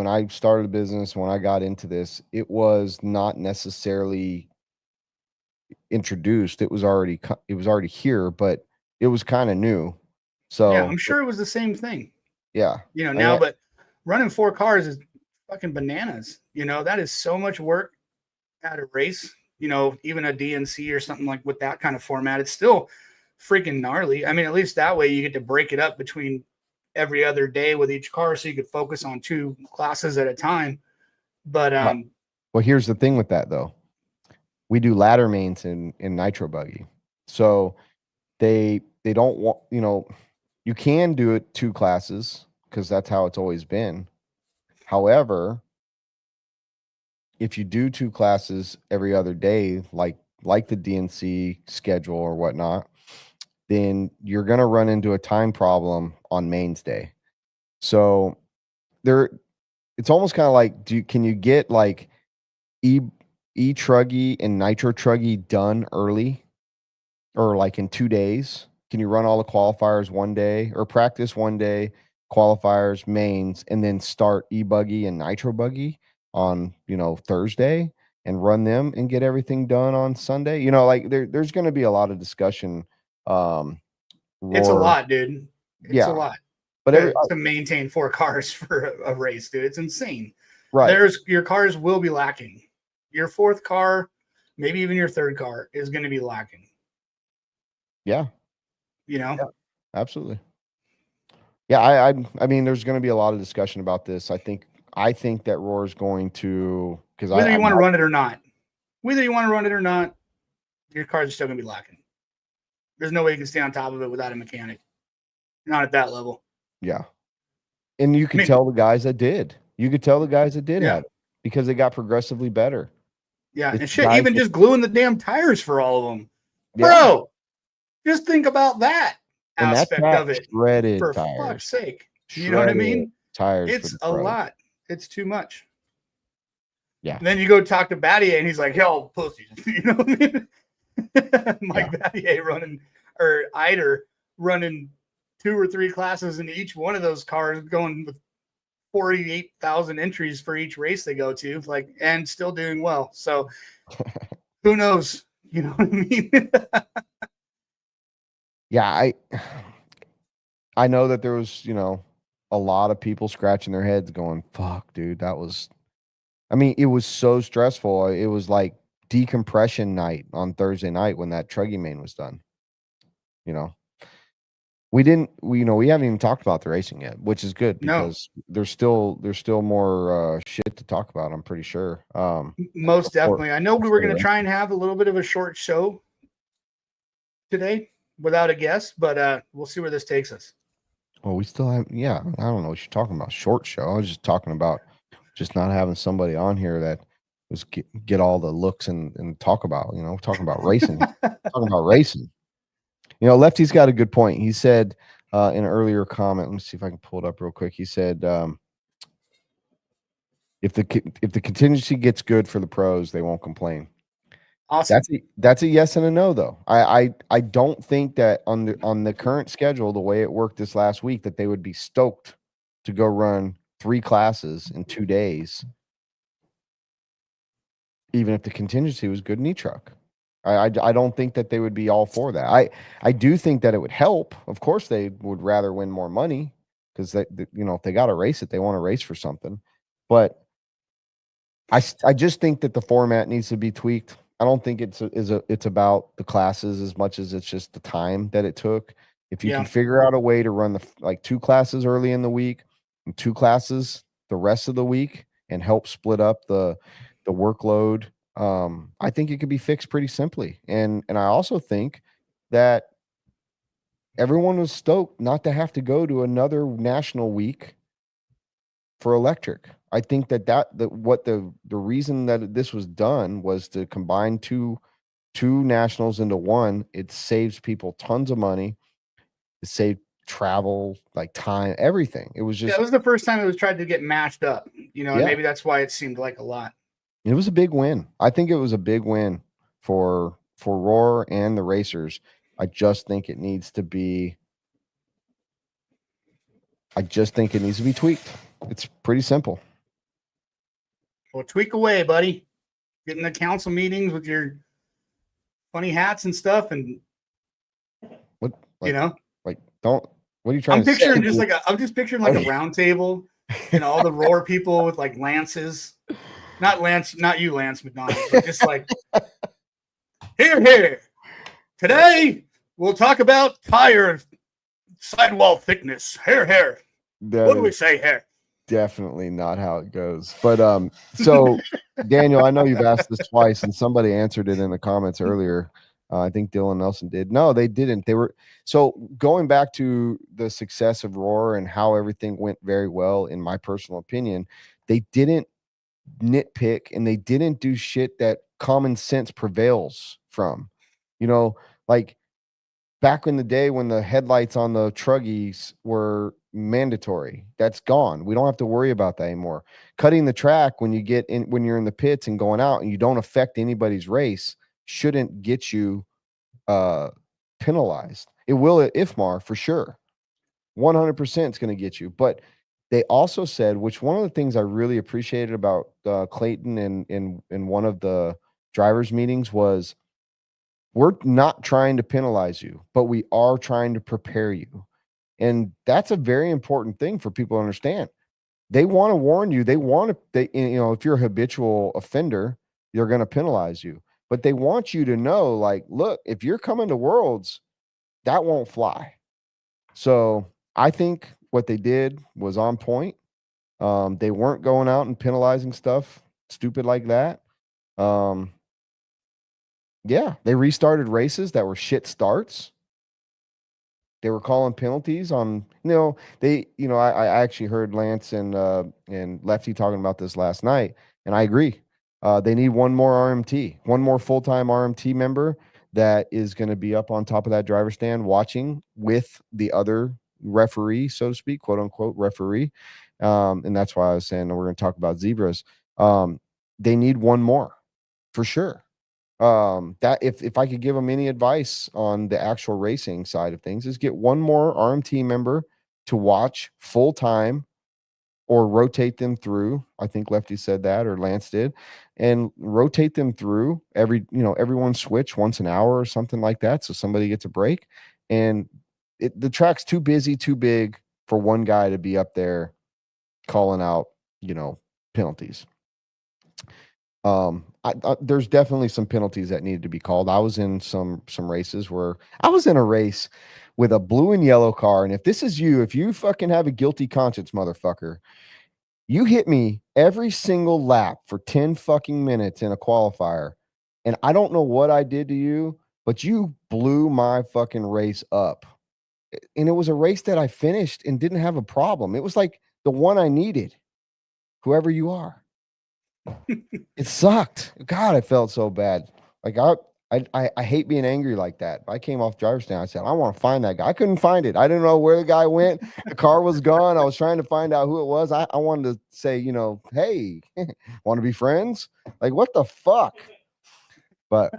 I started a business, when I got into this, it was not necessarily introduced. It was already here, but it was kind of new. So
yeah, I'm sure it was the same thing.
Yeah.
Now, but running 4 cars is fucking bananas. That is so much work at a race. Even a DNC or something like with that kind of format, it's still freaking gnarly. I mean, at least that way you get to break it up between every other day with each car, so you could focus on 2 classes at a time. But
well, here's the thing with that though. We do ladder mains in Nitro Buggy, so they don't want, you can do it 2 classes because that's how it's always been. However, if you do 2 classes every other day, like the DNC schedule or whatnot, then you're going to run into a time problem on mains day. So it's almost kind of like, can you get like E-Truggy and Nitro Truggy done early, or like in 2 days? Can you run all the qualifiers one day, or practice one day, qualifiers, mains, and then start E-Buggy and Nitro Buggy on Thursday and run them and get everything done on Sunday? Like there's going to be a lot of discussion.
It's a lot, dude. It's a lot.
But
to maintain 4 cars for a race, dude, it's insane.
Right.
Your cars will be lacking. Your 4th car, maybe even your 3rd car, is going to be lacking.
Yeah.
Yeah,
absolutely. Yeah, I mean, there's going to be a lot of discussion about this. I think that Roar's going to, because
whether you want to run it or not, your cars are still going to be lacking. There's no way you can stay on top of it without a mechanic. Not at that level.
Yeah. And you could tell the guys that did. You could tell the guys that did
Yeah.
have it because they got progressively better.
Yeah,
It's
and shit,
guys
even
that-
just gluing the damn tires for all of them.
Yeah.
Bro, just think about that
And that's
aspect
not
of it.
shredded
For
tires.
fuck's sake. You know what I
Shredded
mean?
Tires.
It's
for the
a
pros.
lot. It's too much.
Yeah.
And then you go talk to Battier and he's like, hell, pussies. You know what I mean? Mike Battier running, or Eider running 2 or 3 classes in each one of those cars, going with 48,000 entries for each race they go to, like, and still doing well. So who knows? You know what I mean?
Yeah, I know that there was, a lot of people scratching their heads going, fuck, dude, that was, I mean, it was so stressful. It was like decompression night on Thursday night when that Truggy main was done. We haven't even talked about the racing yet, which is good because there's still more shit to talk about, I'm pretty sure.
Most definitely. I know we were going to
before-
try and have a little bit of a short show today without a guest, but we'll see where this takes us.
Well, we still have, I don't know what you're talking about. Short show. I was just talking about just not having somebody on here that was get all the looks and talk about, talking about racing. Talking about racing. Lefty's got a good point. He said in an earlier comment, let me see if I can pull it up real quick. He said, if the contingency gets good for the pros, they won't complain.
Awesome.
That's a yes and a no, though. I don't think that on the current schedule, the way it worked this last week, that they would be stoked to go run 3 classes in 2 days, even if the contingency was good in E-Truck. I don't think that they would be all for that. I do think that it would help. Of course, they would rather win more money because if they got to race it, they want to race for something. But I just think that the format needs to be tweaked. I don't think it's about the classes as much as it's just the time that it took. If you can figure out a way to run 2 classes early in the week and 2 classes the rest of the week and help split up the workload, I think it could be fixed pretty simply. And I also think that everyone was stoked not to have to go to another national week for electric. I think that what the reason that this was done was to combine two nationals into one. It saves people tons of money. It saved travel, like time, everything. It was just
it was the first time it was tried to get mashed up, and maybe that's why it seemed like a lot.
It was a big win. I think it was a big win for Roar and the racers. I just think it needs to be tweaked. It's pretty simple.
Well, tweak away, buddy. Get in the council meetings with your funny hats and stuff, and
What are you trying
I'm
to
picturing
say?
I'm just picturing like a round table, all the Roar people with like lances. Not Lance, not you, Lance McDonald, but just like here. Today we'll talk about tire sidewall thickness. Here.
That
What do we
is
say here?
definitely not how it goes. But so Daniel, I know you've asked this twice, and somebody answered it in the comments earlier. I think Dylan Nelson did. No, they didn't. They were so going back to the success of Roar and how everything went very well, in my personal opinion. They didn't nitpick and they didn't do shit that common sense prevails from. Like back in the day when the headlights on the truggies were mandatory, that's gone. We don't have to worry about that anymore. Cutting the track when you're in the pits and going out and you don't affect anybody's race shouldn't get you penalized. It will at IFMAR for sure. 100% it's going to get you. But they also said, which one of the things I really appreciated about Clayton in one of the drivers' meetings was, we're not trying to penalize you, but we are trying to prepare you. And that's a very important thing for people to understand. They want to warn you. If you're a habitual offender, they're going to penalize you. But they want you to know, like, look, if you're coming to Worlds, that won't fly. So I think what they did was on point. They weren't going out and penalizing stuff stupid like that. They restarted races that were shit starts. They were calling penalties on, I actually heard Lance and Lefty talking about this last night, and I agree. They need one more RMT, one more full-time RMT member that is going to be up on top of that driver stand watching with the other referee, so to speak, quote unquote referee. And that's why I was saying we're going to talk about zebras. They need one more for sure. That if I could give them any advice on the actual racing side of things, is get one more RMT member to watch full time or rotate them through. I think Lefty said that, or Lance did, and rotate them through everyone switch once an hour or something like that, so somebody gets a break. And the track's too busy, too big for one guy to be up there calling out, penalties. There's definitely some penalties that needed to be called. I was in some races where I was in a race with a blue and yellow car, and if this is you, if you fucking have a guilty conscience, motherfucker, you hit me every single lap for 10 fucking minutes in a qualifier, and I don't know what I did to you, but you blew my fucking race up. And it was a race that I finished and didn't have a problem. It was like the one I needed, whoever you are. It sucked. God, I felt so bad. Like I hate being angry like that. I came off driver's stand. I said, I want to find that guy. I couldn't find it. I didn't know where the guy went. The car was gone. I was trying to find out who it was. I wanted to say, hey, want to be friends? Like, what the fuck? But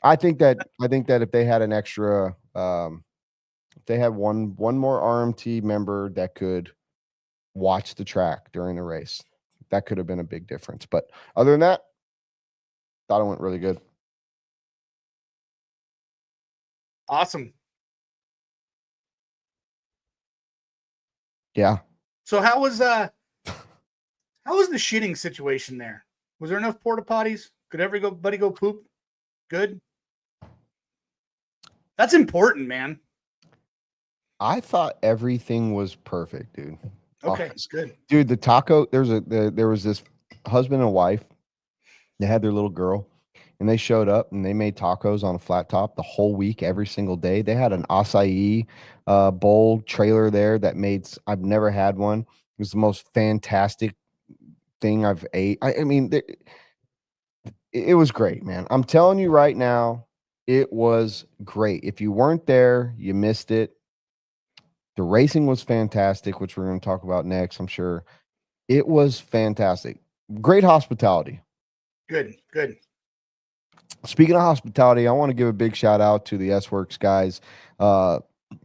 I think that if they had an extra, if they had one more RMT member that could watch the track during the race, that could have been a big difference. But other than that, thought it went really good.
Awesome.
Yeah.
So how was the shitting situation there? Was there enough porta potties? Could everybody go poop? Good. That's important, man.
I thought everything was perfect, dude.
Okay, it's good.
Dude, the taco, there was this husband and wife. They had their little girl, and they showed up and they made tacos on a flat top the whole week, every single day. They had an acai bowl trailer there that I've never had one. It was the most fantastic thing I've ate. I mean, it was great, man. I'm telling you right now, it was great. If you weren't there, you missed it. The racing was fantastic, which we're going to talk about next, I'm sure. It was fantastic. Great hospitality.
Good.
Speaking of hospitality, I want to give a big shout out to the S-Works guys.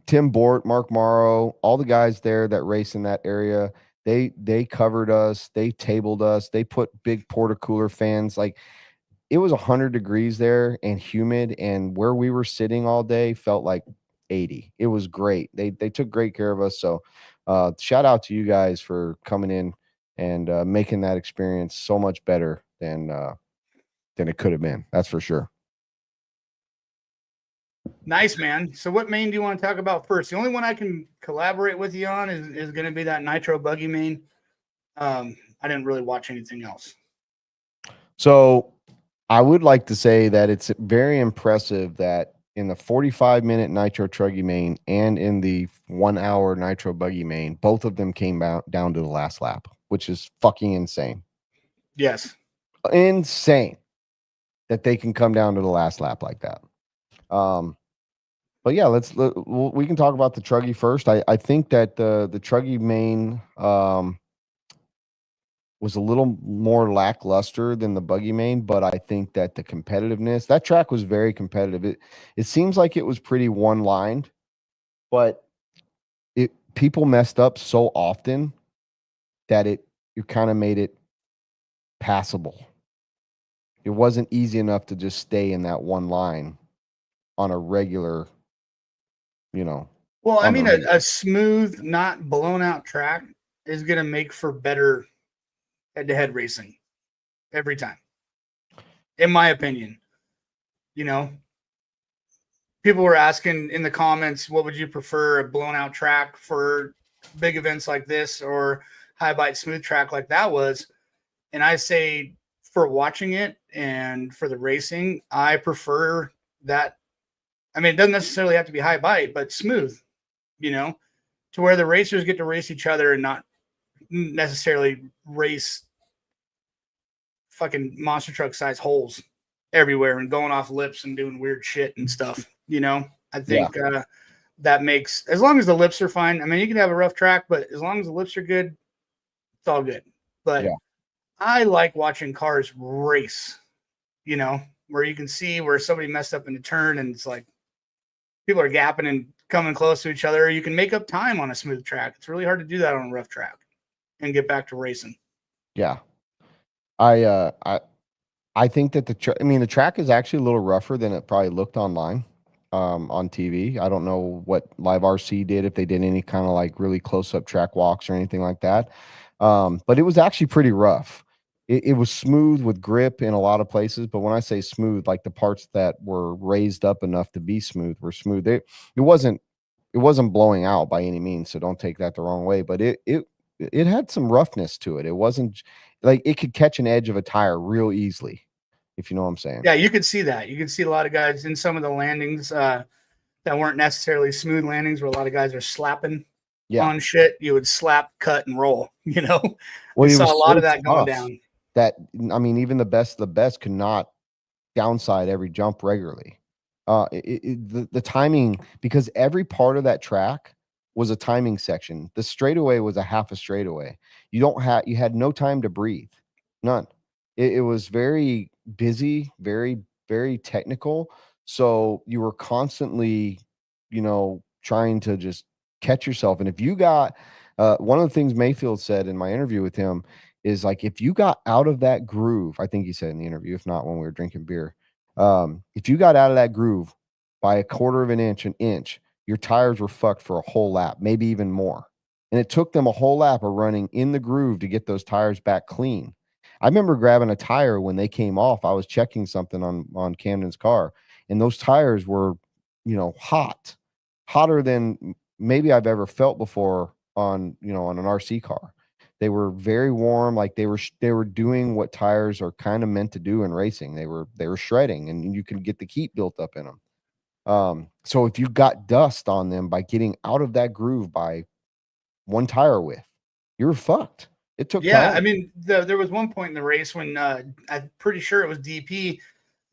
Tim Bort, Mark Morrow, all the guys there that race in that area. They covered us. They tabled us. They put big porta cooler fans. Like, it was 100 degrees there and humid, and where we were sitting all day felt like 80. It was great. They took great care of us. So shout out to you guys for coming in and making that experience so much better than it could have been. That's for sure. Nice,
man. So what main do you want to talk about first? The only one I can collaborate with you on is going to be that nitro buggy main. I didn't really watch anything else.
So I would like to say that it's very impressive that in the 45-minute nitro truggy main and in the 1 hour nitro buggy main, both of them came down to the last lap, which is fucking insane.
Yes.
Insane that they can come down to the last lap like that. But yeah, we can talk about the truggy first. I think that the truggy main was a little more lackluster than the buggy main, but I think that the competitiveness, that track was very competitive. It seems like it was pretty one-lined, but people messed up so often that it kind of made it passable. It wasn't easy enough to just stay in that one line on a regular,
Well, I mean, a smooth, not blown out track is going to make for better head-to-head racing every time, in my opinion. People were asking in the comments, what would you prefer, a blown out track for big events like this or high bite smooth track like that was? And I say, for watching it and for the racing, I prefer that. I mean, it doesn't necessarily have to be high bite, but smooth. you know, to where the racers get to race each other and not necessarily race fucking monster truck size holes everywhere and going off lips and doing weird shit and stuff. You know, I think that makes, as long as the lips are fine. I mean, you can have a rough track, but as long as the lips are good, it's all good. But I like watching cars race, you know, where you can see where somebody messed up in a turn and it's like people are gapping and coming close to each other. You can make up time on a smooth track. It's really hard to do that on a rough track and get back to racing.
Yeah. I think that the track is actually a little rougher than it probably looked online, on TV. I don't know what Live RC did, if they did any kind of like really close up track walks or anything like that. But it was actually pretty rough. It was smooth with grip in a lot of places, but when I say smooth, like the parts that were raised up enough to be smooth were smooth. It wasn't blowing out by any means, so don't take that the wrong way. But it had some roughness to it. It wasn't like it could catch an edge of a tire real easily, if you know what I'm saying.
Yeah, you could see that. You could see a lot of guys in some of the landings that weren't necessarily smooth landings, where a lot of guys are slapping on shit. You would slap, cut, and roll. You know,
Well,
we
it
saw
was
a lot
so
of that going
tough
down.
that, I mean, even the best of the best could not downside every jump regularly. The timing, because every part of that track was a timing section. The straightaway was a half a straightaway. You had no time to breathe, none. It was very busy, very very technical. So you were constantly, trying to just catch yourself. And if you got one of the things Mayfield said in my interview with him is like, if you got out of that groove, I think he said in the interview, if not when we were drinking beer, if you got out of that groove by a quarter of an inch, your tires were fucked for a whole lap, maybe even more. And it took them a whole lap of running in the groove to get those tires back clean. I remember grabbing a tire when they came off. I was checking something on Camden's car, and those tires were, hotter than maybe I've ever felt before on an RC car. They were very warm, like they were doing what tires are kind of meant to do in racing. They were shredding, and you can get the heat built up in them. So if you got dust on them by getting out of that groove by one tire width, you're fucked. It took time.
I mean, there was one point in the race when I'm pretty sure it was DP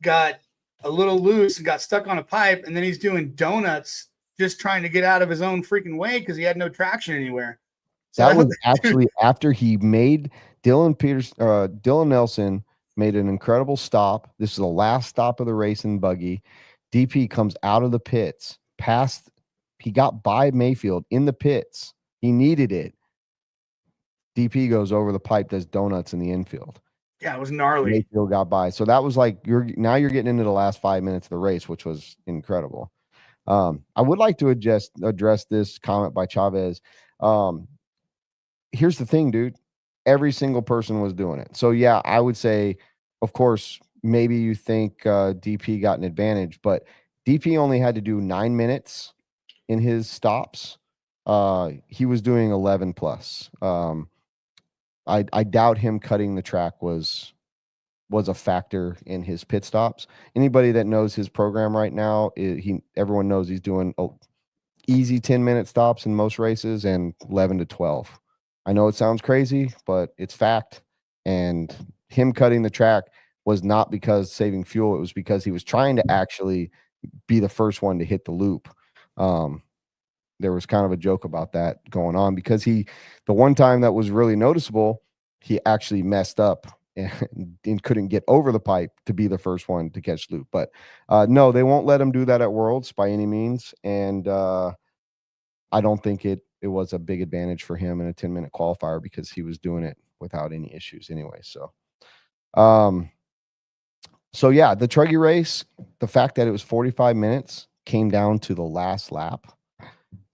got a little loose and got stuck on a pipe, and then he's doing donuts just trying to get out of his own freaking way because he had no traction anywhere. So
that was actually after he made Dylan Nelson made an incredible stop. This is the last stop of the race in buggy. DP comes out of the pits, he got by Mayfield in the pits. He needed it. DP goes over the pipe, does donuts in the infield.
Yeah, it was gnarly.
Mayfield got by. So that was like, you're getting into the last 5 minutes of the race, which was incredible. I would like to address this comment by Chavez. Here's the thing, dude. Every single person was doing it. So yeah, I would say, of course, maybe you think DP got an advantage, but DP only had to do 9 minutes in his stops. He was doing 11 plus. I doubt him cutting the track was a factor in his pit stops. Anybody that knows his program right now, everyone knows he's doing easy 10-minute stops in most races and 11 to 12. I know it sounds crazy, but it's fact. And him cutting the track was not because saving fuel. It was because he was trying to actually be the first one to hit the loop. There was kind of a joke about that going on because the one time that was really noticeable, he actually messed up and couldn't get over the pipe to be the first one to catch loop. But no, they won't let him do that at Worlds by any means. And I don't think it was a big advantage for him in a 10-minute qualifier because he was doing it without any issues anyway. So, yeah, the Truggy race, the fact that it was 45 minutes came down to the last lap.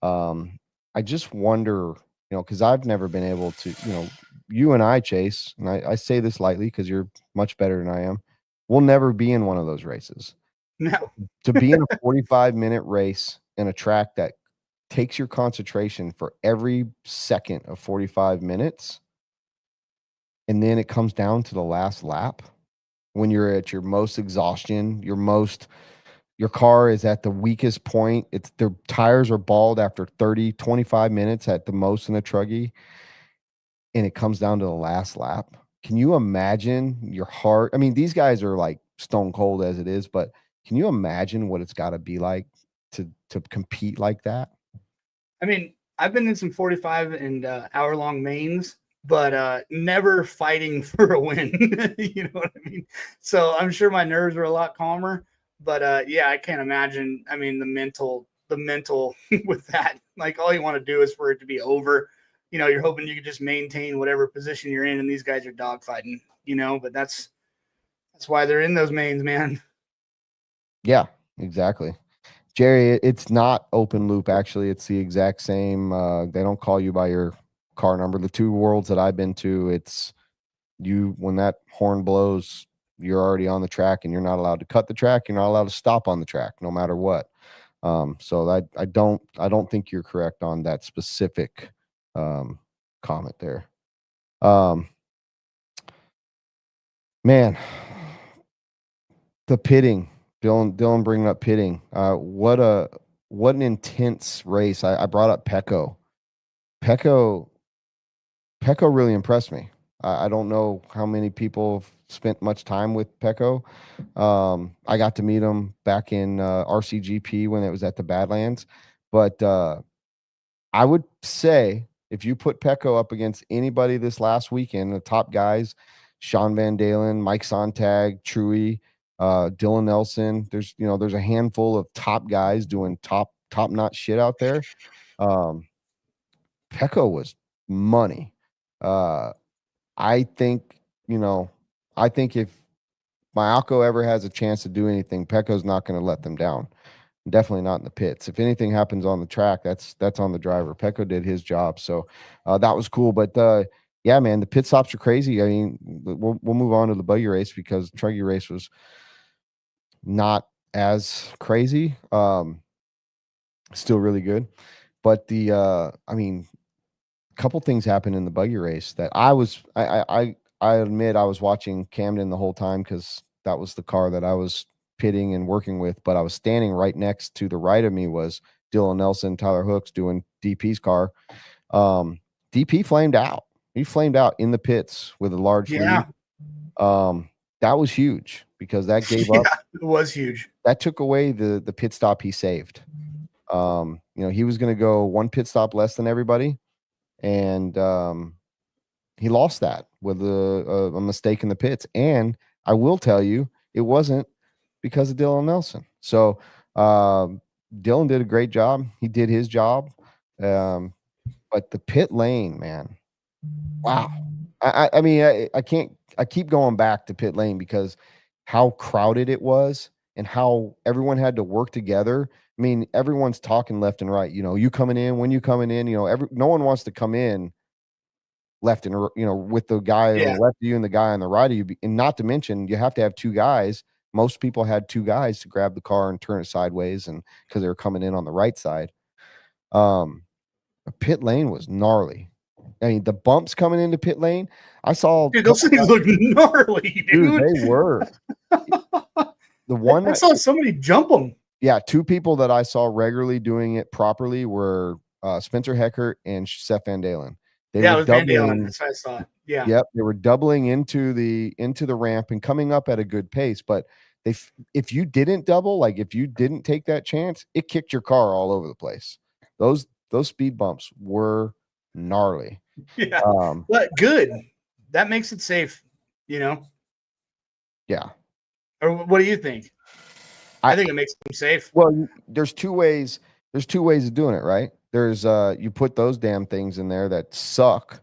I just wonder, because I've never been able to, you and I, Chase, and I say this lightly because you're much better than I am. We'll never be in one of those races.
No.
To be in a 45-minute race in a track that takes your concentration for every second of 45 minutes, and then it comes down to the last lap when you're at your most exhaustion, your most your car is at the weakest point. It's their tires are bald after 30, 25 minutes at the most in a truggy, and it comes down to the last lap. Can you imagine your heart? I mean, these guys are like stone cold as it is, but can you imagine what it's got to be like to compete like that?
I mean, I've been in some 45 and hour-long mains, but never fighting for a win. You know what I mean? So I'm sure my nerves are a lot calmer. But yeah, I can't imagine. I mean, the mental with that. Like, all you want to do is for it to be over. You know, you're hoping you can just maintain whatever position you're in, and these guys are dogfighting. You know, but that's why they're in those mains, man.
Yeah, exactly. Jerry, it's not open loop. Actually, it's the exact same. They don't call you by your car number. The two worlds that I've been to, it's you when that horn blows, you're already on the track, and you're not allowed to cut the track. You're not allowed to stop on the track, no matter what. So I don't think you're correct on that specific comment there. Man, the pitting. Dylan bringing up pitting. What an intense race. I brought up Pecco. Pecco really impressed me. I don't know how many people have spent much time with Pecco. I got to meet him back in RCGP when it was at the Badlands, but I would say if you put Pecco up against anybody this last weekend, the top guys, Sean Van Dalen, Mike Sontag, Truey, Dylan Nelson, there's a handful of top guys doing top notch shit out there. Pecco was money. I think, if Mayako ever has a chance to do anything, Pecco's not going to let them down. Definitely not in the pits. If anything happens on the track, that's on the driver. Pecco did his job, so that was cool. But yeah, man, the pit stops are crazy. I mean, we'll move on to the buggy race because the truggy race was not as crazy. Still really good, but I mean, a couple things happened in the buggy race that I admit I was watching Camden the whole time because that was the car that I was pitting and working with, but I was standing right next to the right of me was Dylan Nelson, Tyler Hooks doing DP's car. DP flamed out. He flamed out in the pits with a large lead. That was huge because that gave up.
It was huge.
That took away the pit stop he saved. He was going to go one pit stop less than everybody, and he lost that with a mistake in the pits. And I will tell you, it wasn't because of Dylan Nelson. So Dylan did a great job. He did his job. But the pit lane, man, wow. I mean, I keep going back to pit lane because how crowded it was and how everyone had to work together. I mean, everyone's talking left and right. You coming in, when you coming in, no one wants to come in left and with the guy on the left of you and the guy on the right of you, and not to mention you have to have two guys. Most people had two guys to grab the car and turn it sideways, and because they were coming in on the right side. Pit lane was gnarly. I mean, the bumps coming into pit lane, I saw.
Dude, those things look gnarly, dude.
They were. The one
I saw somebody jump them.
Yeah, two people that I saw regularly doing it properly were Spencer Heckert and Seth Van Dalen.
It was Van Dalen. That's what I saw. Yeah.
Yep, they were doubling into the ramp and coming up at a good pace. But if you didn't double, like if you didn't take that chance, it kicked your car all over the place. Those speed bumps were gnarly.
Yeah, but good. That makes it safe.
Yeah.
Or what do you think? I think it makes them safe.
Well, there's two ways. There's two ways of doing it, right? There's you put those damn things in there that suck,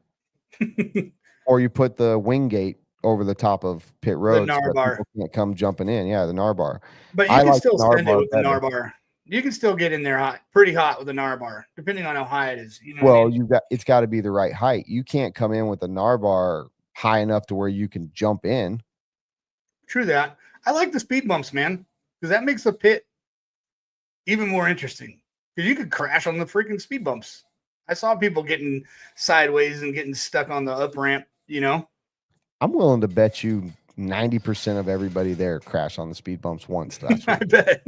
or you put the wing gate over the top of pit road
so that people
can't come jumping in. Yeah, the NAR bar.
But you can still spend it with the NAR bar. You can still get in there pretty hot with the NAR bar, depending on how high it is.
It's got to be the right height. You can't come in with a NAR bar high enough to where you can jump in.
True that. I like the speed bumps, man, because that makes the pit even more interesting. Because you could crash on the freaking speed bumps. I saw people getting sideways and getting stuck on the up ramp.
I'm willing to bet you 90% of everybody there crashed on the speed bumps once last
I
week.
bet.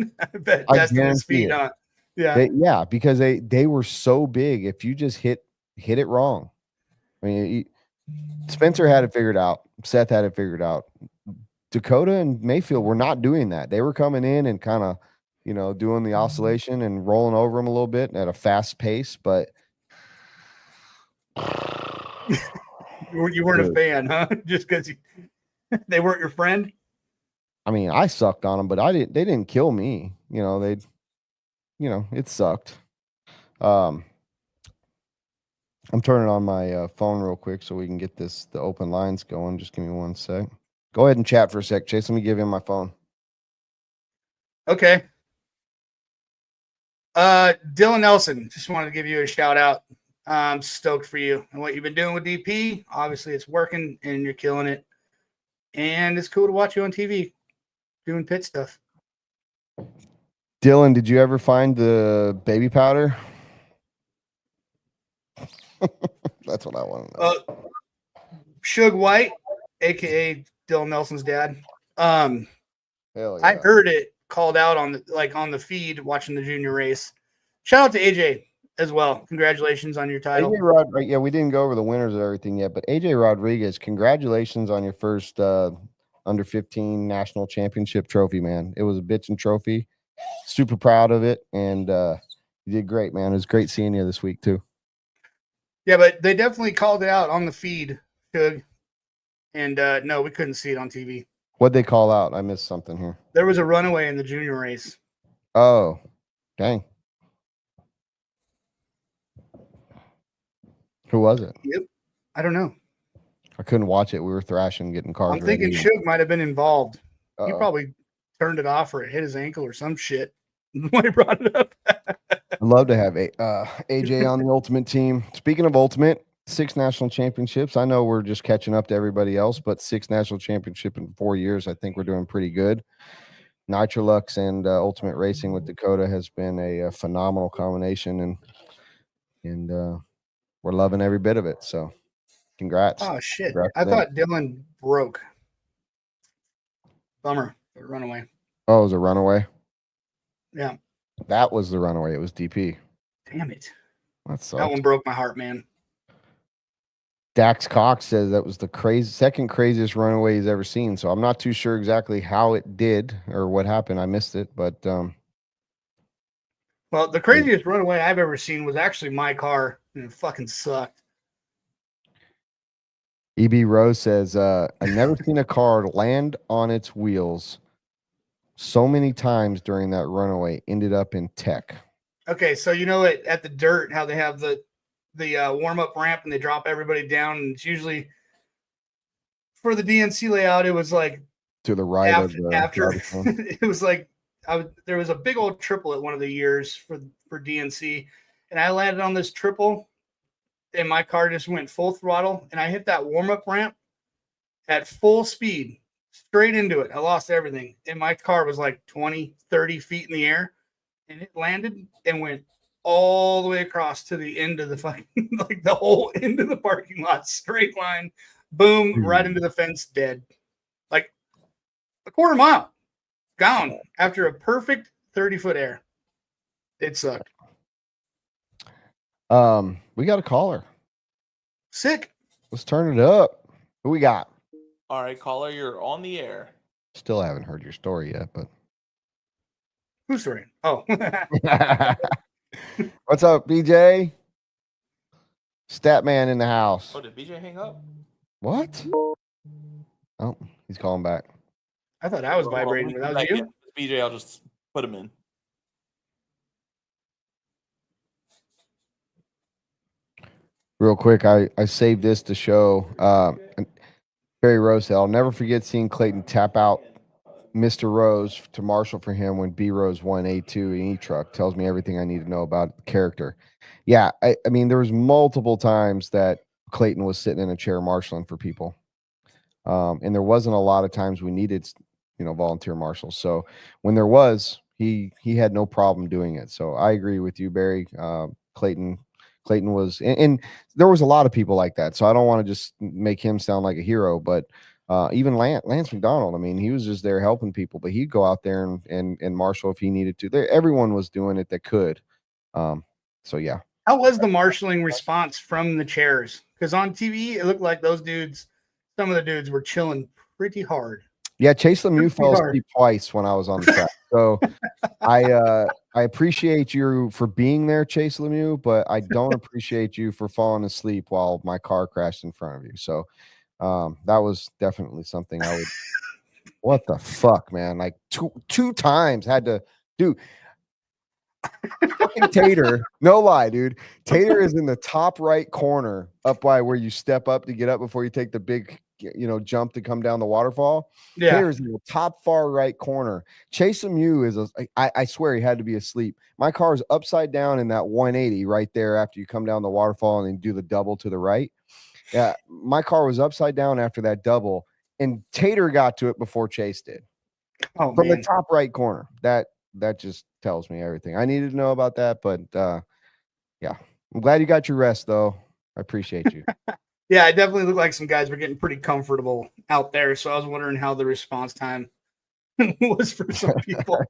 I
Testing the
guarantee
speed
it.
on. Yeah.
Yeah, because they were so big. If you just hit it wrong, I mean, Spencer had it figured out. Seth had it figured out. Dakota and Mayfield were not doing that. They were coming in and kind of, doing the oscillation and rolling over them a little bit at a fast pace. But
You weren't a fan, huh? Just because they weren't your friend?
I mean, I sucked on them, but they didn't kill me. It sucked. I'm turning on my phone real quick so we can get the open lines going. Just give me 1 sec. Go ahead and chat for a sec, Chase. Let me give you my phone.
Okay. Dylan Nelson, just wanted to give you a shout out. I'm stoked for you and what you've been doing with DP. Obviously, it's working and you're killing it. And it's cool to watch you on TV doing pit stuff.
Dylan, did you ever find the baby powder? That's what I want to know.
Suge White, aka Dylan Nelson's dad.
Hell yeah.
I heard it called out on the feed watching the junior race. Shout out to AJ as well. Congratulations on your title.
AJ yeah, we didn't go over the winners of everything yet, but AJ Rodriguez, congratulations on your first under 15 national championship trophy, man. It was a bitchin' trophy. Super proud of it, and you did great, man. It was great seeing you this week too.
Yeah, but they definitely called it out on the feed, Shug. And no, we couldn't see it on TV.
What'd they call out? I missed something here.
There was a runaway in the junior race.
Oh, dang. Who was it?
Yep. I don't know.
I couldn't watch it. We were thrashing, getting cars.
I'm thinking Shug might have been involved.
Uh-oh.
He probably turned it off or it hit his ankle or some shit when he brought it up.
I'd love to have AJ on the Ultimate team. Speaking of Ultimate, 6 national championships. I know we're just catching up to everybody else, but 6 national championship in 4 years. I think we're doing pretty good. Nitrolux and Ultimate Racing with Dakota has been a phenomenal combination, and we're loving every bit of it. So, congrats.
Oh shit!
Congrats
I thought Dylan broke. Bummer. Runaway.
Oh, it was a runaway.
Yeah.
That was the runaway. It was DP.
Damn it.
That
one broke my heart, man.
Dax Cox says that was the second craziest runaway he's ever seen. So I'm not too sure exactly how it did or what happened. I missed it, but
well, the craziest runaway I've ever seen was actually my car, and it fucking sucked.
EB Rose says, I've never seen a car land on its wheels so many times during that runaway, ended up in tech.
Okay, so at the dirt, how they have the warm-up ramp and they drop everybody down, and it's usually for the DNC layout, it was like
to the right
after it was like there was a big old triple at one of the years for DNC, and I landed on this triple and my car just went full throttle and I hit that warm-up ramp at full speed straight into it. I lost everything, and my car was like 20 30 feet in the air, and it landed and went all the way across to the end of the fucking like the whole end of the parking lot, straight line, boom, right into the fence, dead. Like a quarter mile gone after a perfect 30-foot air. It sucked.
We got a caller.
Sick.
Let's turn it up. Who we got?
All right, caller, you're on the air.
Still haven't heard your story yet, but
who's story? Oh.
What's up, BJ? Statman in the house.
Oh, did BJ hang up?
What? Oh, he's calling back.
I thought I was vibrating. That was you?
BJ, I'll just put him in.
Real quick, I saved this to show. Barry Rose said, I'll never forget seeing Clayton tap out Mr. Rose to marshal for him when B Rose won A2 in E-Truck. Tells me everything I need to know about the character. Yeah, I mean, there was multiple times that Clayton was sitting in a chair marshaling for people. And there wasn't a lot of times we needed, volunteer marshals. So when there was, he had no problem doing it. So I agree with you, Barry. Clayton was, and there was a lot of people like that. So I don't want to just make him sound like a hero, but Even Lance McDonald. I mean, he was just there helping people, but he'd go out there and marshal if he needed to. Everyone was doing it that could. So yeah.
How was the marshaling response from the chairs? Because on TV, it looked like those dudes, some of the dudes were chilling pretty hard.
Yeah, Chase Lemieux fell asleep twice when I was on the track. So I appreciate you for being there, Chase Lemieux, but I don't appreciate you for falling asleep while my car crashed in front of you. So that was definitely something I would. What the fuck, man? Like two times had to do. Fucking Tater, no lie, dude. Tater is in the top right corner, up by where you step up to get up before you take the big, jump to come down the waterfall.
Yeah.
Tater's in the top far right corner. Chase Lemieux is, I swear he had to be asleep. My car is upside down in that 180 right there after you come down the waterfall and then do the double to the right. Yeah, my car was upside down after that double, and Tater got to it before Chase did.
Oh,
from
man.
the top right corner. That just tells me everything I needed to know about that. But yeah, I'm glad you got your rest, though. I appreciate you.
Yeah, it definitely looked like some guys were getting pretty comfortable out there. So I was wondering how the response time was for some people.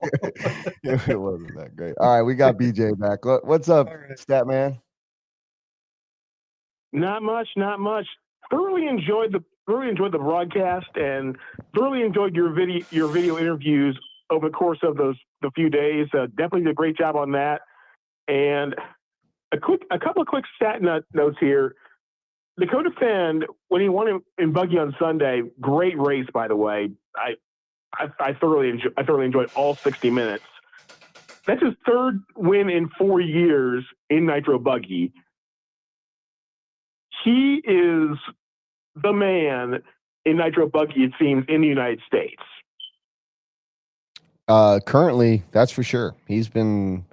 It wasn't that great. All right, we got BJ back. What's up,
right.
Stat Man?
Not much. Thoroughly enjoyed the broadcast and thoroughly enjoyed your video interviews over the course of the few days. Definitely did a great job on that. And a couple of quick stat notes here. Dakota Fend, when he won in Buggy on Sunday, great race, by the way. I thoroughly enjoyed all 60 minutes. That's his third win in 4 years in Nitro Buggy. He is the man in Nitro Buggy, it seems, in the United States.
Currently, that's for sure. He's been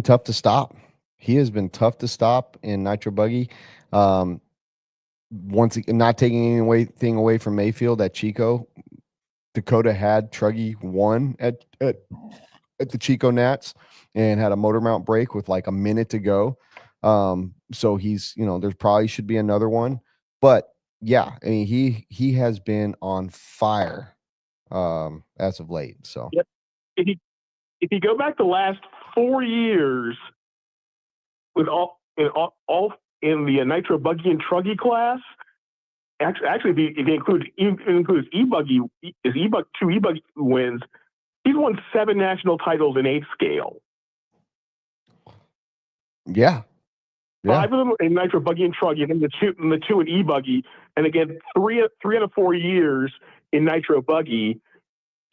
tough to stop. He has been tough to stop in Nitro Buggy. Once again, not taking anything away from Mayfield at Chico, Dakota had Truggy won at the Chico Nats and had a motor mount break with like a minute to go. So he's, there's probably should be another one, but yeah, I mean, he has been on fire, as of late. So
yep. If you go back the last 4 years with all in the Nitro Buggy and Truggy class, actually, if you include E-Buggy, two E-Buggy wins, he's won 7 national titles in 8 scale.
Yeah.
5 of them in Nitro Buggy and Truggy, and then the two in E-Buggy, and again, 3 out of 4 years in Nitro Buggy.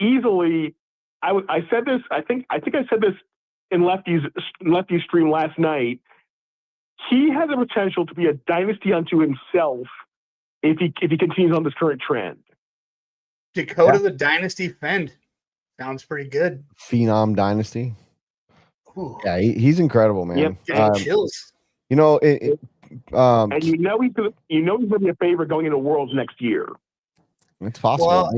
Easily, I said this. I think I said this in Lefty's stream last night. He has the potential to be a dynasty unto himself if he continues on this current trend.
Dakota the Dynasty Fend sounds pretty good.
Phenom Dynasty.
Ooh.
Yeah, he's incredible, man.
Yep. Chills.
And
he's going to be a favorite going into Worlds next year.
It's possible.
Well,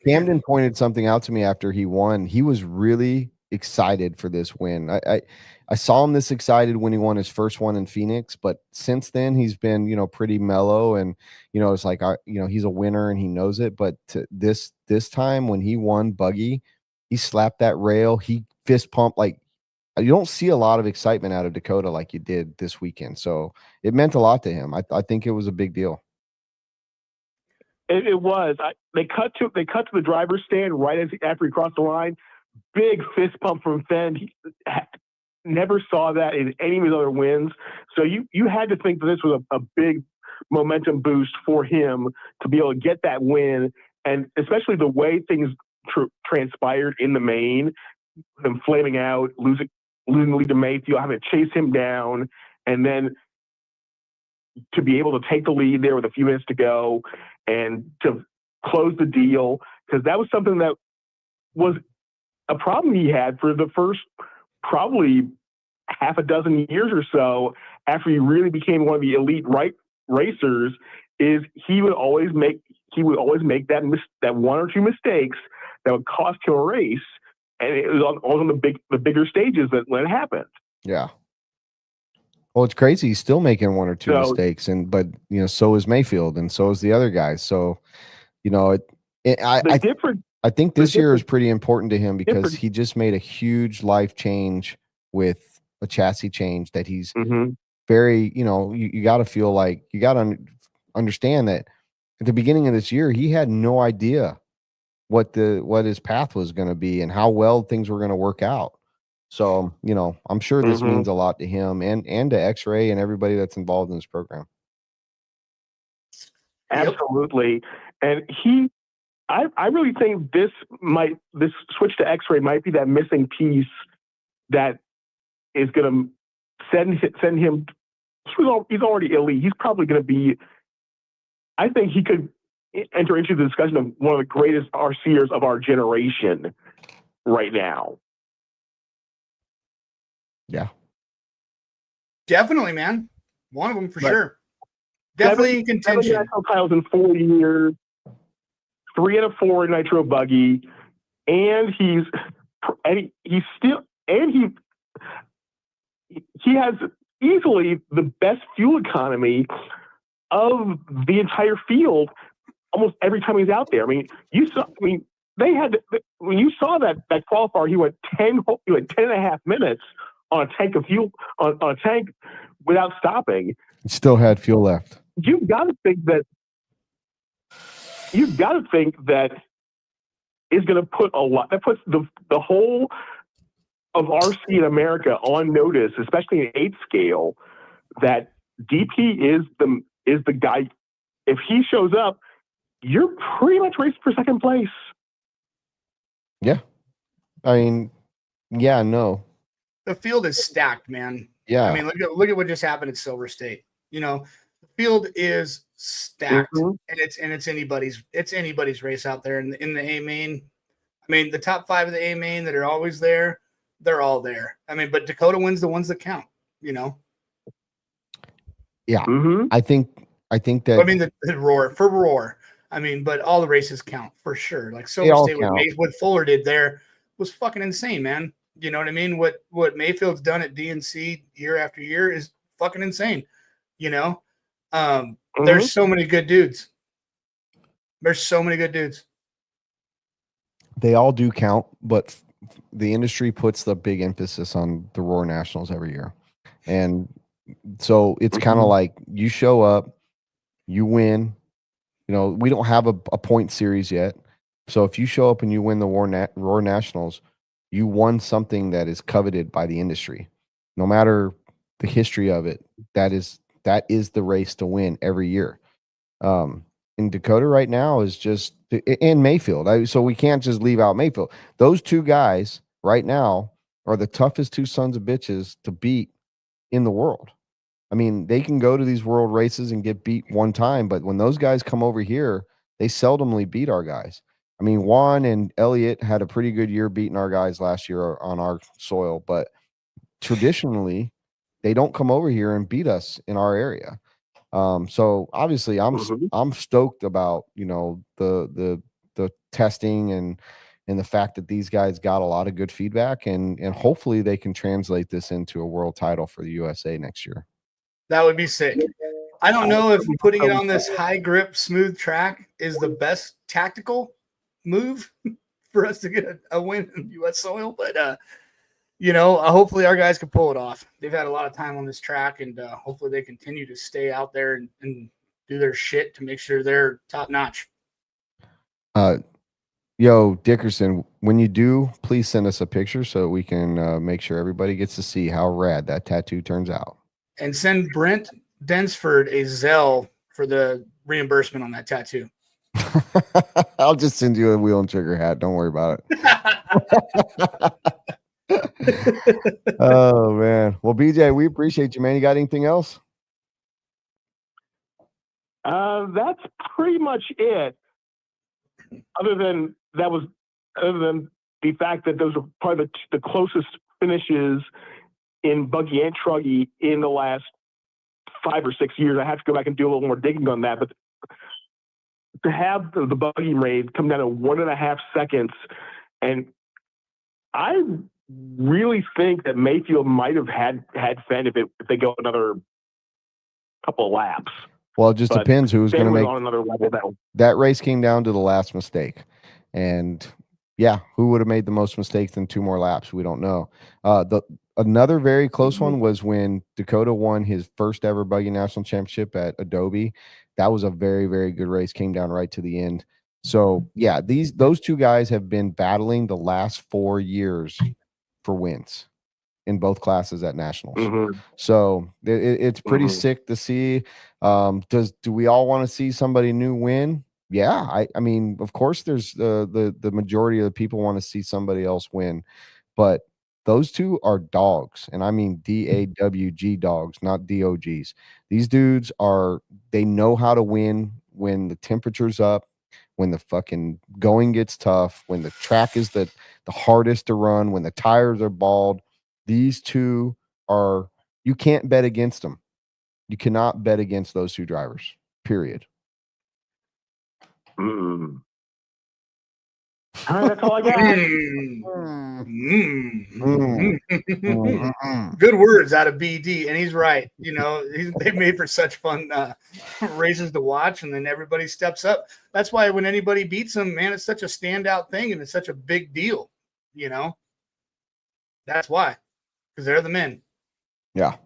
Camden pointed something out to me after he won. He was really excited for this win. I saw him this excited when he won his first one in Phoenix, but since then he's been, pretty mellow, and it's like, he's a winner and he knows it. But this time when he won Buggy, he slapped that rail. He fist pumped. Like, you don't see a lot of excitement out of Dakota like you did this weekend. So it meant a lot to him. I think it was a big deal.
It was. They cut to the driver's stand right after he crossed the line. Big fist pump from Fend. He never saw that in any of his other wins. So you had to think that this was a big momentum boost for him to be able to get that win, and especially the way things transpired in the main, them flaming out, losing the lead to Mayfield, having to chase him down, and then to be able to take the lead there with a few minutes to go and to close the deal, because that was something that was a problem he had for the first probably half a dozen years or so after he really became one of the elite racers. Is he would always make that one or two mistakes that would cost him a race, and it was on the bigger stages that when it happened.
Yeah. Well, it's crazy. He's still making one or two mistakes, but so is Mayfield, and so is the other guys. So I
different.
I think this
the
year is
different-
pretty important to him because
different-
he just made a huge life change with a chassis change that he's
Mhm.
very, you got to feel like you got to understand that at the beginning of this year, he had no idea what his path was going to be and how well things were going to work out. So, I'm sure this
Mhm.
means a lot to him and to X-Ray and everybody that's involved in this program.
Yep.
Absolutely. And I really think this switch to X-Ray might be that missing piece that is going to send him. He's already elite. He's probably going to be. I think he could enter into the discussion of one of the greatest RCers of our generation right now.
Yeah.
Definitely, man. One of them for
Right.
sure. Definitely in
7
contention.
national titles in 4 years, 3 out of 4 in nitro buggy, and he has easily the best fuel economy of the entire field almost every time he's out there. I mean, they had when you saw that qualifier, he went 10 and a half minutes on a tank of fuel on a tank without stopping.
He still had fuel left.
You've got to think that is going to put a lot. That puts the whole of RC in America on notice, especially in 8 scale, that DP is the guy. If he shows up, you're pretty much racing for second place.
Yeah. I mean, yeah, no.
The field is stacked, man.
Yeah.
I mean, look at what just happened at Silver State. The field is stacked,
Mhm.
and it's anybody's race out there in the A main. I mean, the top 5 of the A main that are always there, they're all there. I mean, but Dakota wins the ones that count.
Yeah.
Mm-hmm.
I think that.
I mean, the roar. I mean, but all the races count for sure. Like
They
Silver
all
State,
count.
what Fuller did there was fucking insane, man. You know what I mean? What Mayfield's done at DNC year after year is fucking insane. There's so many good dudes.
They all do count, but the industry puts the big emphasis on the Roar Nationals every year. And so it's kind of like you show up, you win. We don't have a point series yet. So if you show up and you win the Roar Nationals, you won something that is coveted by the industry. No matter the history of it, that is the race to win every year. In Dakota right now is just in Mayfield. So we can't just leave out Mayfield. Those 2 guys right now are the toughest 2 sons of bitches to beat in the world. I mean, they can go to these world races and get beat one time, but when those guys come over here, they seldomly beat our guys. I mean, Juan and Elliot had a pretty good year beating our guys last year on our soil, but traditionally, they don't come over here and beat us in our area. So obviously, I'm stoked about the testing and the fact that these guys got a lot of good feedback and hopefully they can translate this into a world title for the USA next year.
That would be sick. I don't know if putting it on this high grip, smooth track is the best tactical move for us to get a win in U.S. soil, but hopefully our guys can pull it off. They've had a lot of time on this track, and hopefully they continue to stay out there and do their shit to make sure they're top notch.
Yo, Dickerson, when you do, please send us a picture so we can make sure everybody gets to see how rad that tattoo turns out.
And send Brent Densford a Zelle for the reimbursement on that tattoo.
I'll just send you a wheel and trigger hat. Don't worry about it. Oh, man. Well, BJ, we appreciate you, man. You got anything else?
That's pretty much it. Other than the fact that those are probably the closest finishes in buggy and truggy in the last 5 or 6 years. I have to go back and do a little more digging on that, but to have the buggy raid come down to 1.5 seconds, and I really think that Mayfield might have had Fenn if they go another couple of laps.
Well, it just
But
depends who's going
Ben
to
was
make
on another level.
that race. Came down to the last mistake, and yeah, who would have made the most mistakes in 2 more laps? We don't know. The another very close one was when Dakota won his first ever buggy national championship at Adobe. That was a very, very good race. Came down right to the end. So yeah, those 2 guys have been battling the last 4 years for wins in both classes at nationals.
Mhm.
So it's pretty
Mhm.
sick to see. Do we all want to see somebody new win? Yeah, I mean, of course, there's the majority of the people want to see somebody else win, but those 2 are dogs, and I mean DAWG dogs, not DOGs. These dudes they know how to win when the temperature's up, when the fucking going gets tough, when the track is the hardest to run, when the tires are bald. These 2 are, you can't bet against them. You cannot bet against those 2 drivers. Period.
Mm. All right, that's all I got.
Good words out of BD, and he's right. You know, they made for such fun races to watch, and then everybody steps up. That's why when anybody beats them, man, it's such a standout thing, and it's such a big deal. You know, that's why, because they're the men.
Yeah,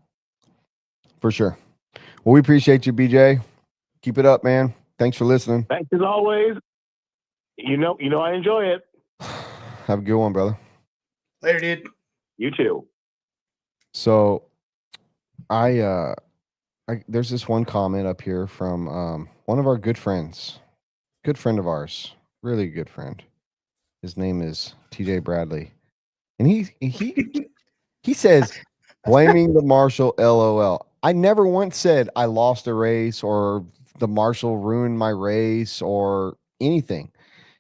for sure. Well, we appreciate you, BJ. Keep it up, man. Thanks for listening.
Thanks as always. You know, I enjoy it.
Have a good one, brother.
Later, dude.
You too.
So, there's this one comment up here from one of our good friends, good friend of ours, really good friend. His name is TJ Bradley, and he says, blaming the marshal, LOL. I never once said I lost a race or the marshal ruined my race or anything.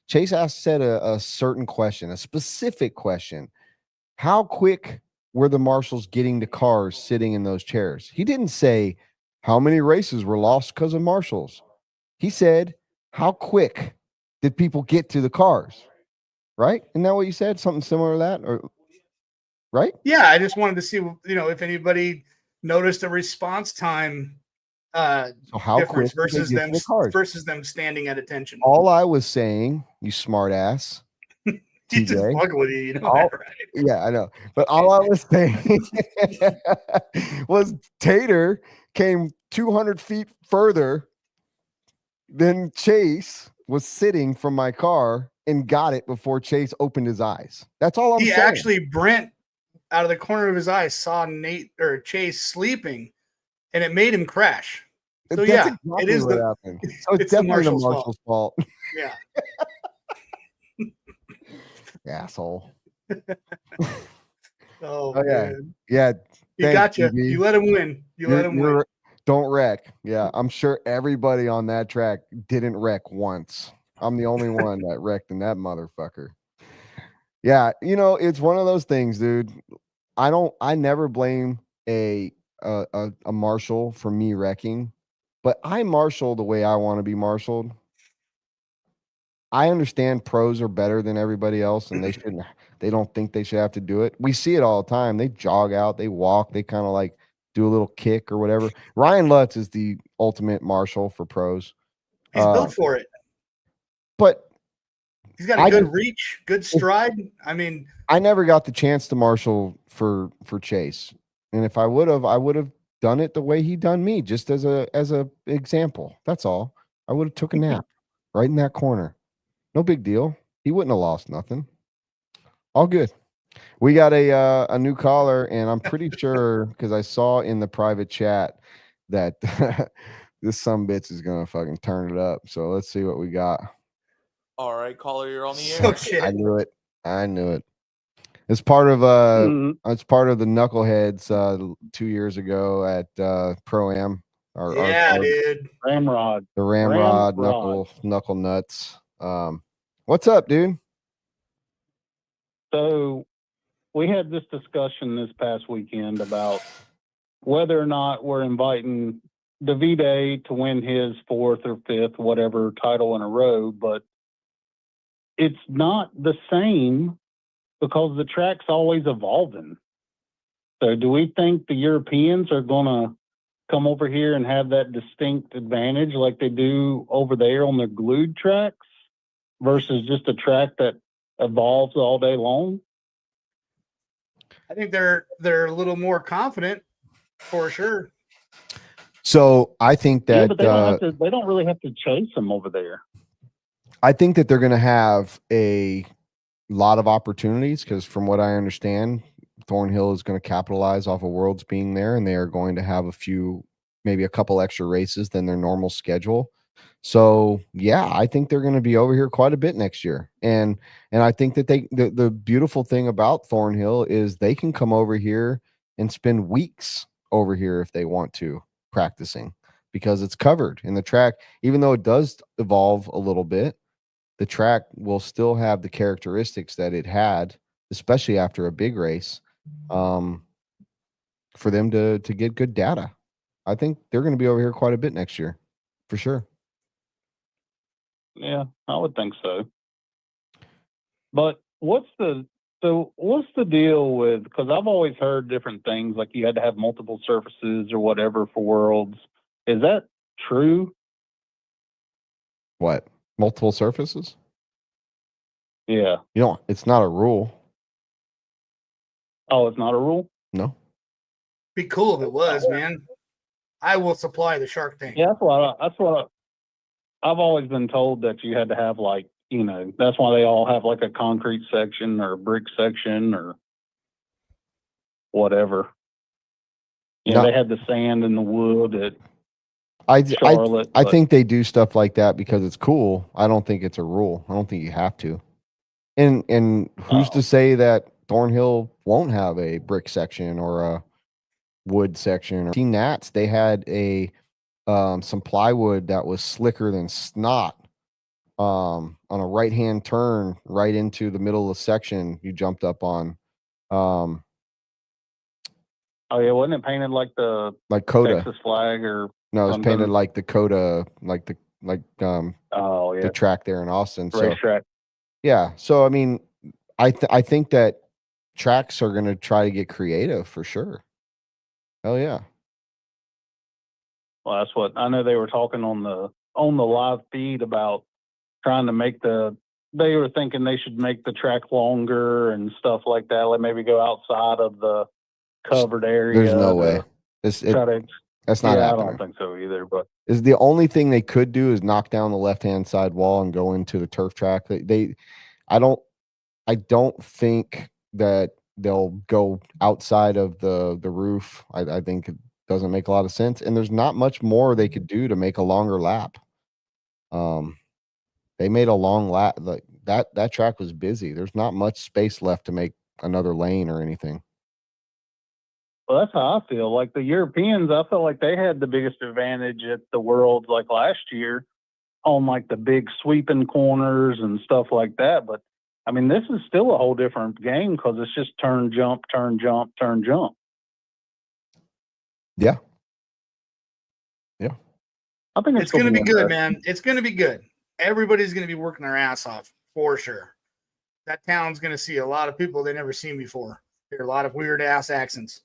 Chase said a certain question, a specific question. How quick were the marshals getting to cars sitting in those chairs? He didn't say how many races were lost because of marshals. He said, how quick did people get to the cars? Right? Isn't that what you said? Something similar to that? Or right?
Yeah, I just wanted to see, if anybody noticed a response time
So how
difference
quick did they get to the cars?
versus them standing at attention.
All I was saying, you smart ass,
He's just
TJ.
fucking with you,
All-
that, right?
Yeah, I know. But all I was saying was Tater came 200 feet further than Chase was sitting from my car and got it before Chase opened his eyes. That's all I'm saying.
Brent, out of the corner of his eye, saw Nate or Chase sleeping, and it made him crash. So
That's
yeah,
exactly
it is
what
the
happened. So it's
it's the
definitely the
marshal's
marshal's fault.
yeah.
Asshole.
Oh
Oh yeah.
man,
Yeah.
he
Thanks,
got you.
DB.
You let him win. Let him win.
Don't wreck. Yeah, I'm sure everybody on that track didn't wreck once. I'm the only one that wrecked in that motherfucker. Yeah, it's one of those things, dude. I never blame a marshal for me wrecking, but I marshal the way I want to be marshaled. I understand pros are better than everybody else and they don't think they should have to do it. We see it all the time. They jog out, they walk, they kind of like do a little kick or whatever. Ryan Lutz is the ultimate marshal for pros.
He's built for it.
But
he's got a good reach, good stride. I mean,
I never got the chance to marshal for Chase. And if I would have done it the way he done me, just as a example. That's all. I would have took a nap right in that corner. No big deal. He wouldn't have lost nothing. All good. We got a new caller, and I'm pretty sure because I saw in the private chat that this sumbitch is gonna fucking turn it up. So let's see what we got.
All right, caller, you're on the air.
shit.
I knew it. It's part of it's part of the Knuckleheads 2 years ago at Pro Am.
Dude.
Ramrod.
The Ramrod knuckle nuts. What's up, dude?
So we had this discussion this past weekend about whether or not we're inviting Davide to win his 4th or 5th, whatever title in a row, but it's not the same because the track's always evolving. So do we think the Europeans are going to come over here and have that distinct advantage like they do over there on their glued tracks versus just a track that evolves all day long?
I think they're a little more confident for sure.
So I think that
but they don't really have to chase them over there.
I think that they're going to have a lot of opportunities because, from what I understand, Thornhill is going to capitalize off of Worlds being there, and they are going to have maybe a couple extra races than their normal schedule. So yeah, I think they're going to be over here quite a bit next year, and I think that the beautiful thing about Thornhill is they can come over here and spend weeks over here if they want to practicing because it's covered in the track. Even though it does evolve a little bit, the track will still have the characteristics that it had, especially after a big race, for them to get good data. I think they're going to be over here quite a bit next year, for sure.
Yeah, I would think so. But what's the deal with, because I've always heard different things, like you had to have multiple surfaces or whatever for Worlds. Is that true?
What? Multiple surfaces?
Yeah.
It's not a rule.
Oh, it's not a rule?
No.
Be cool if it was, man. I will supply the shark tank.
Yeah, that's what I've always been told, that you had to have, like, that's why they all have like a concrete section or a brick section or whatever. They had the sand and the wood at Charlotte.
I think they do stuff like that because it's cool. I don't think it's a rule. I don't think you have to. And who's to say that Thornhill won't have a brick section or a wood section? Or Nats, they had some plywood that was slicker than snot. On a right-hand turn right into the middle of the section you jumped up on.
Oh yeah, wasn't it painted like the
Coda
Texas flag or
no, it's
something?
painted like the Coda,
oh yeah,
the track there in Austin.
racetrack.
Yeah. So I mean, I think that tracks are gonna try to get creative for sure. Hell yeah.
Well, that's what I know. They were talking on the live feed about trying to they were thinking they should make the track longer and stuff like that. Like maybe go outside of the covered area.
There's no way. That's not happening.
I don't think so either. But
is the only thing they could do is knock down the left-hand side wall and go into the turf track. I don't think that they'll go outside of the roof. I think it doesn't make a lot of sense, and there's not much more they could do to make a longer lap. They made a long lap. Like that track was busy. There's not much space left to make another lane or anything.
Well, that's how I feel. Like the Europeans, I felt like they had the biggest advantage at the Worlds like last year on like the big sweeping corners and stuff like that. But I mean, this is still a whole different game because it's just turn, jump, turn, jump, turn, jump.
Yeah. Yeah.
I think
it's going to be good, man. It's going to be good. Everybody's going to be working their ass off for sure. That town's going to see a lot of people they never seen before. There are a lot of weird ass accents.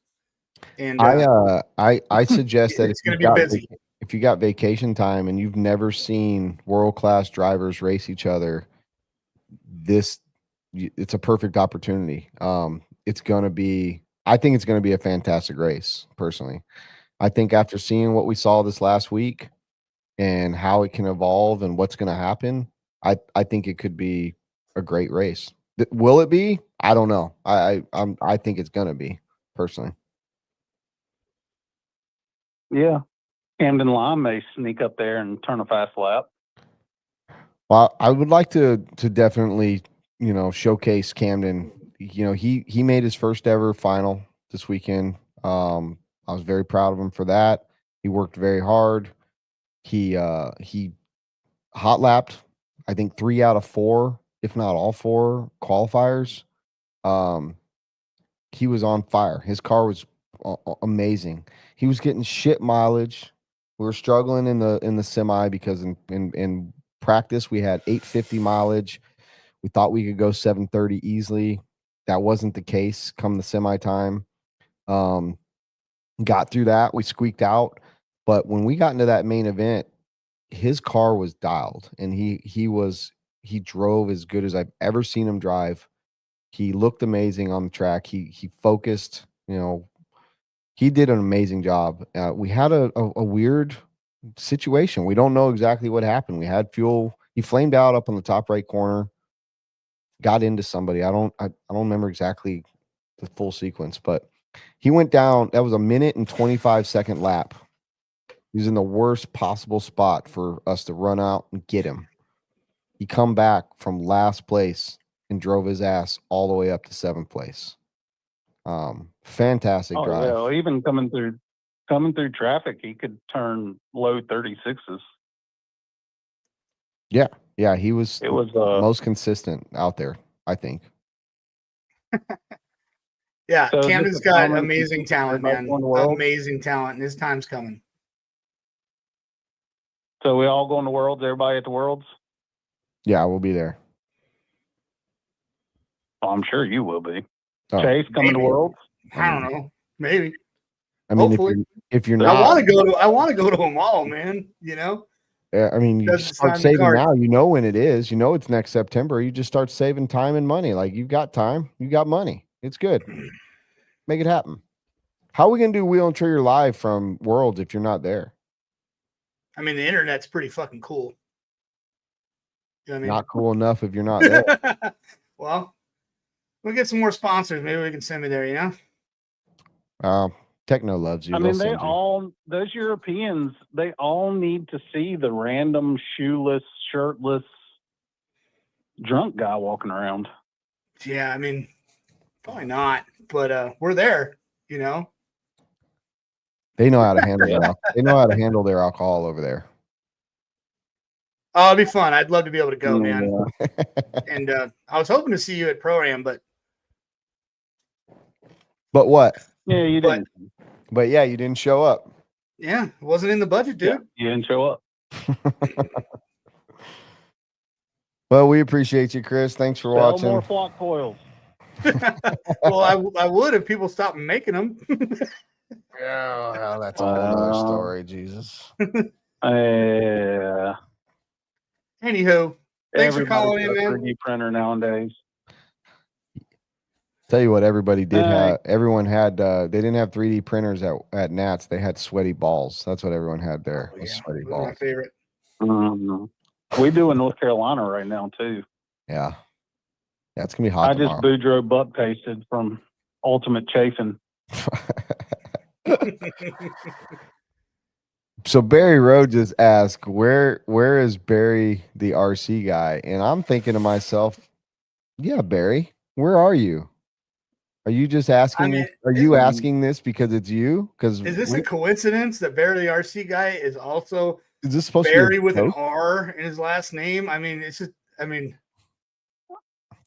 And
I suggest that
it's going to be busy.
If you got vacation time and you've never seen world-class drivers race each other, it's a perfect opportunity. I think it's going to be a fantastic race, personally. I think after seeing what we saw this last week and how it can evolve and what's going to happen, I think it could be a great race. Will it be? I don't know. I think it's going to be, personally.
Yeah. Camden Lime may sneak up there and turn a fast lap.
Well, I would like to definitely, showcase Camden. He made his first ever final this weekend. I was very proud of him for that. He worked very hard. He hot lapped, I think 3 out of 4, if not all 4 qualifiers. He was on fire. His car was amazing. He was getting shit mileage. We were struggling in the semi because in practice we had 850 mileage. We thought we could go 730 easily. That wasn't the case come the semi time. Got through that. We squeaked out. But when we got into that main event, his car was dialed, and he drove as good as I've ever seen him drive. He looked amazing on the track. He focused. He did an amazing job. We had a weird situation. We don't know exactly what happened. We had fuel. He flamed out up on the top right corner. Got into somebody. I don't remember exactly the full sequence, but he went down. That was a 1:25 lap. He was in the worst possible spot for us to run out and get him. He come back from last place and drove his ass all the way up to 7th place. Fantastic drive.
Yeah, well, even coming through traffic, he could turn low 36s.
Yeah, he was.
It was
most consistent out there, I think.
Yeah,
So
Camden's
just a
got
common
amazing talent,
about
man.
going to Worlds?
Amazing talent, and his time's coming.
So we all going to Worlds? Everybody at the Worlds?
Yeah, we'll be there.
Oh, I'm sure you will be.
Oh,
Chase coming to
maybe.
Worlds?
I don't know. Maybe.
I mean,
Hopefully.
if you're
I
not,
want to go to. I want to go to them all, man. You know.
I mean, you
Doesn't
start
sign the
saving
card.
now. You know when it is. You know it's next September. You just start saving time and money. Like, you've got time. You got money. It's good. Make it happen. How are we gonna do Wheel and Trigger live from Worlds if you're not there?
I mean, the internet's pretty fucking cool. You know what I mean?
Not cool enough if you're not there.
Well, we'll get some more sponsors. Maybe we can send me there. You know.
Techno loves you.
I mean,
They'll
those Europeans, they all need to see the random shoeless, shirtless, drunk guy walking around.
Yeah, I mean, probably not, but we're there. You know.
They know how to handle they know how to handle their alcohol over there.
Oh, it'd be fun. I'd love to be able to go, man.
Yeah.
And I was hoping to see you at Pro-Am, but
what?
Yeah, you
But-
didn't.
But yeah, you didn't show up.
yeah, it wasn't in the budget, dude.
Yeah, you didn't show up.
Well, we appreciate you, Chris. Thanks for
Sell
watching.
more flock coils.
Well, I would if people stopped making them.
Yeah, that's a whole other story. Jesus.
Anywho, thanks for calling in, man.
3D printer nowadays.
Tell you what, everybody did
All right.
have. Everyone had. They didn't have 3D printers at Nats. They had sweaty balls. That's what everyone had there.
Oh,
was
yeah.
sweaty
Those are my
balls.
favorite.
We do in North Carolina right now too.
Yeah, it's gonna be hot
I just
tomorrow.
Boudreaux butt pasted from Ultimate Chafing.
So Barry Rowe just asked, where is Barry the RC guy? And I'm thinking to myself, yeah, Barry, where are you? Are you just asking?
I mean,
are you asking this because it's you? Because
Is this a coincidence that Barry the RC guy is also
is this supposed
Barry
to be
with an
joke?
R in his last name? I mean, it's just. I mean,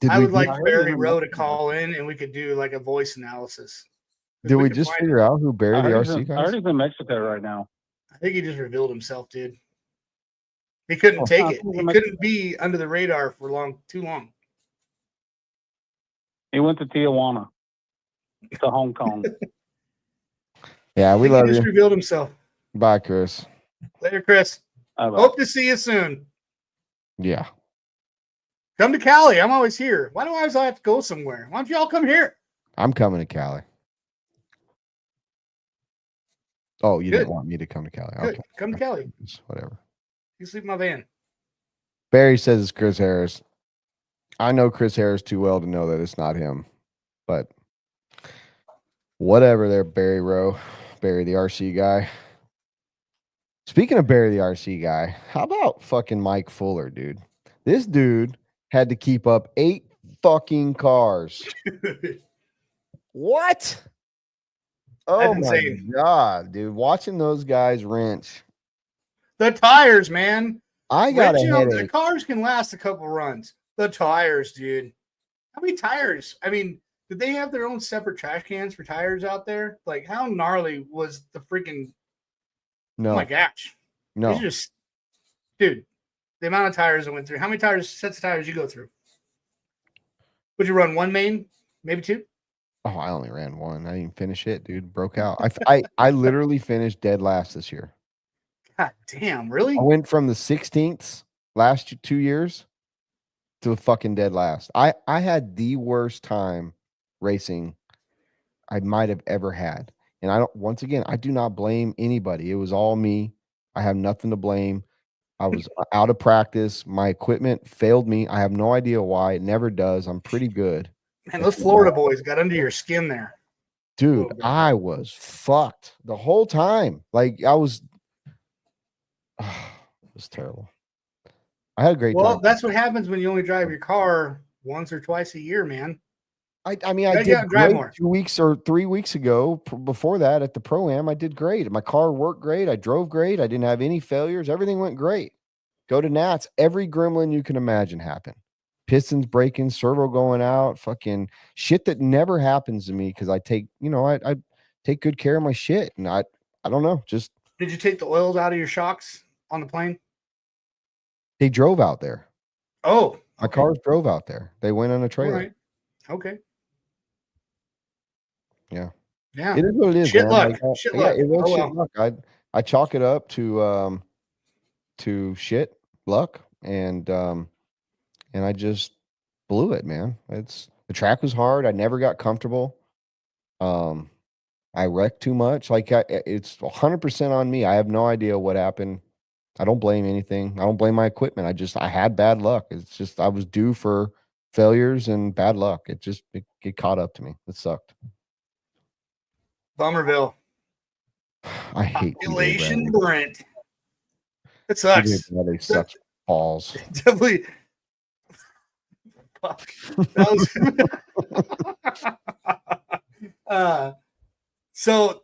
Did
I
we
would like
I
Barry
remember.
Rowe to call in and we could do like a voice analysis. If
did we
could
just
find
figure out who Barry the RC
I
guy
heard
is?
he's in Mexico right now.
I think he just revealed himself, dude. He couldn't take it. He couldn't be under the radar for too long.
He went to Tijuana, to Hong Kong.
Yeah,
I
we
think
love
he just
you.
revealed himself.
Bye, Chris.
Later, Chris. Hope to see you soon.
Yeah.
Come to Cali. I'm always here. Why do I always have to go somewhere? Why don't you all come here?
I'm coming to Cali. Oh, you
Good.
didn't want me to come to Cali.
Good.
Okay.
Come to Cali.
Whatever.
You sleep in my van.
Barry says it's Chris Harris. I know Chris Harris too well to know that it's not him. But whatever there, Barry Rowe. Barry the RC guy. Speaking of Barry the RC guy, how about fucking Mike Fuller, dude? This dude had to keep up 8 fucking cars. What? Oh
That's
my
insane.
god, dude! Watching those guys wrench,
The tires, man.
I got a
Wrenching on the
headache.
cars can last a couple runs. The tires, dude. How many tires? I mean, did they have their own separate trash cans for tires out there? Like, how gnarly was the freaking?
No,
Oh my gosh!
no.
These are just, dude. The amount of tires I went through. How many sets of tires you go through? Would you run one main, maybe two?
Oh, I only ran one. I didn't even finish it, dude. Broke out. I literally finished dead last this year.
God damn, really?
I went from the 16th last 2 years to the fucking dead last. I had the worst time racing I might have ever had. And once again, I do not blame anybody. It was all me. I have nothing to blame. I was out of practice. My equipment failed me. I have no idea why. It never does. I'm pretty good.
Man, those Florida boys got under your skin there.
Dude, I was fucked the whole time. Like I was it was terrible. I had a great time.
Well, that's what happens when you only drive your car once or twice a year, man.
I mean, I did great 2 weeks or 3 weeks ago. Before that, at the Pro-Am, I did great. My car worked great. I drove great. I didn't have any failures. Everything went great. Go to Nats. Every gremlin you can imagine happened. Pistons breaking, servo going out, fucking shit that never happens to me because I take, I take good care of my shit. And I don't know. Just
did you take the oils out of your shocks on the plane?
They drove out there.
Oh, okay.
My cars drove out there. They went on a trailer.
All right. Okay.
Yeah.
Yeah.
It is what it is,
shit
man.
luck.
Like,
shit
yeah,
luck.
it was
oh,
shit
well.
luck. I chalk it up to shit luck and I just blew it, man. The track was hard. I never got comfortable. I wrecked too much. Like it's 100% on me. I have no idea what happened. I don't blame anything. I don't blame my equipment. I had bad luck. It's just I was due for failures and bad luck. It caught up to me. It sucked.
Bummerville.
I hate
Population Brent. It sucks.
They suck balls.
Definitely. That was so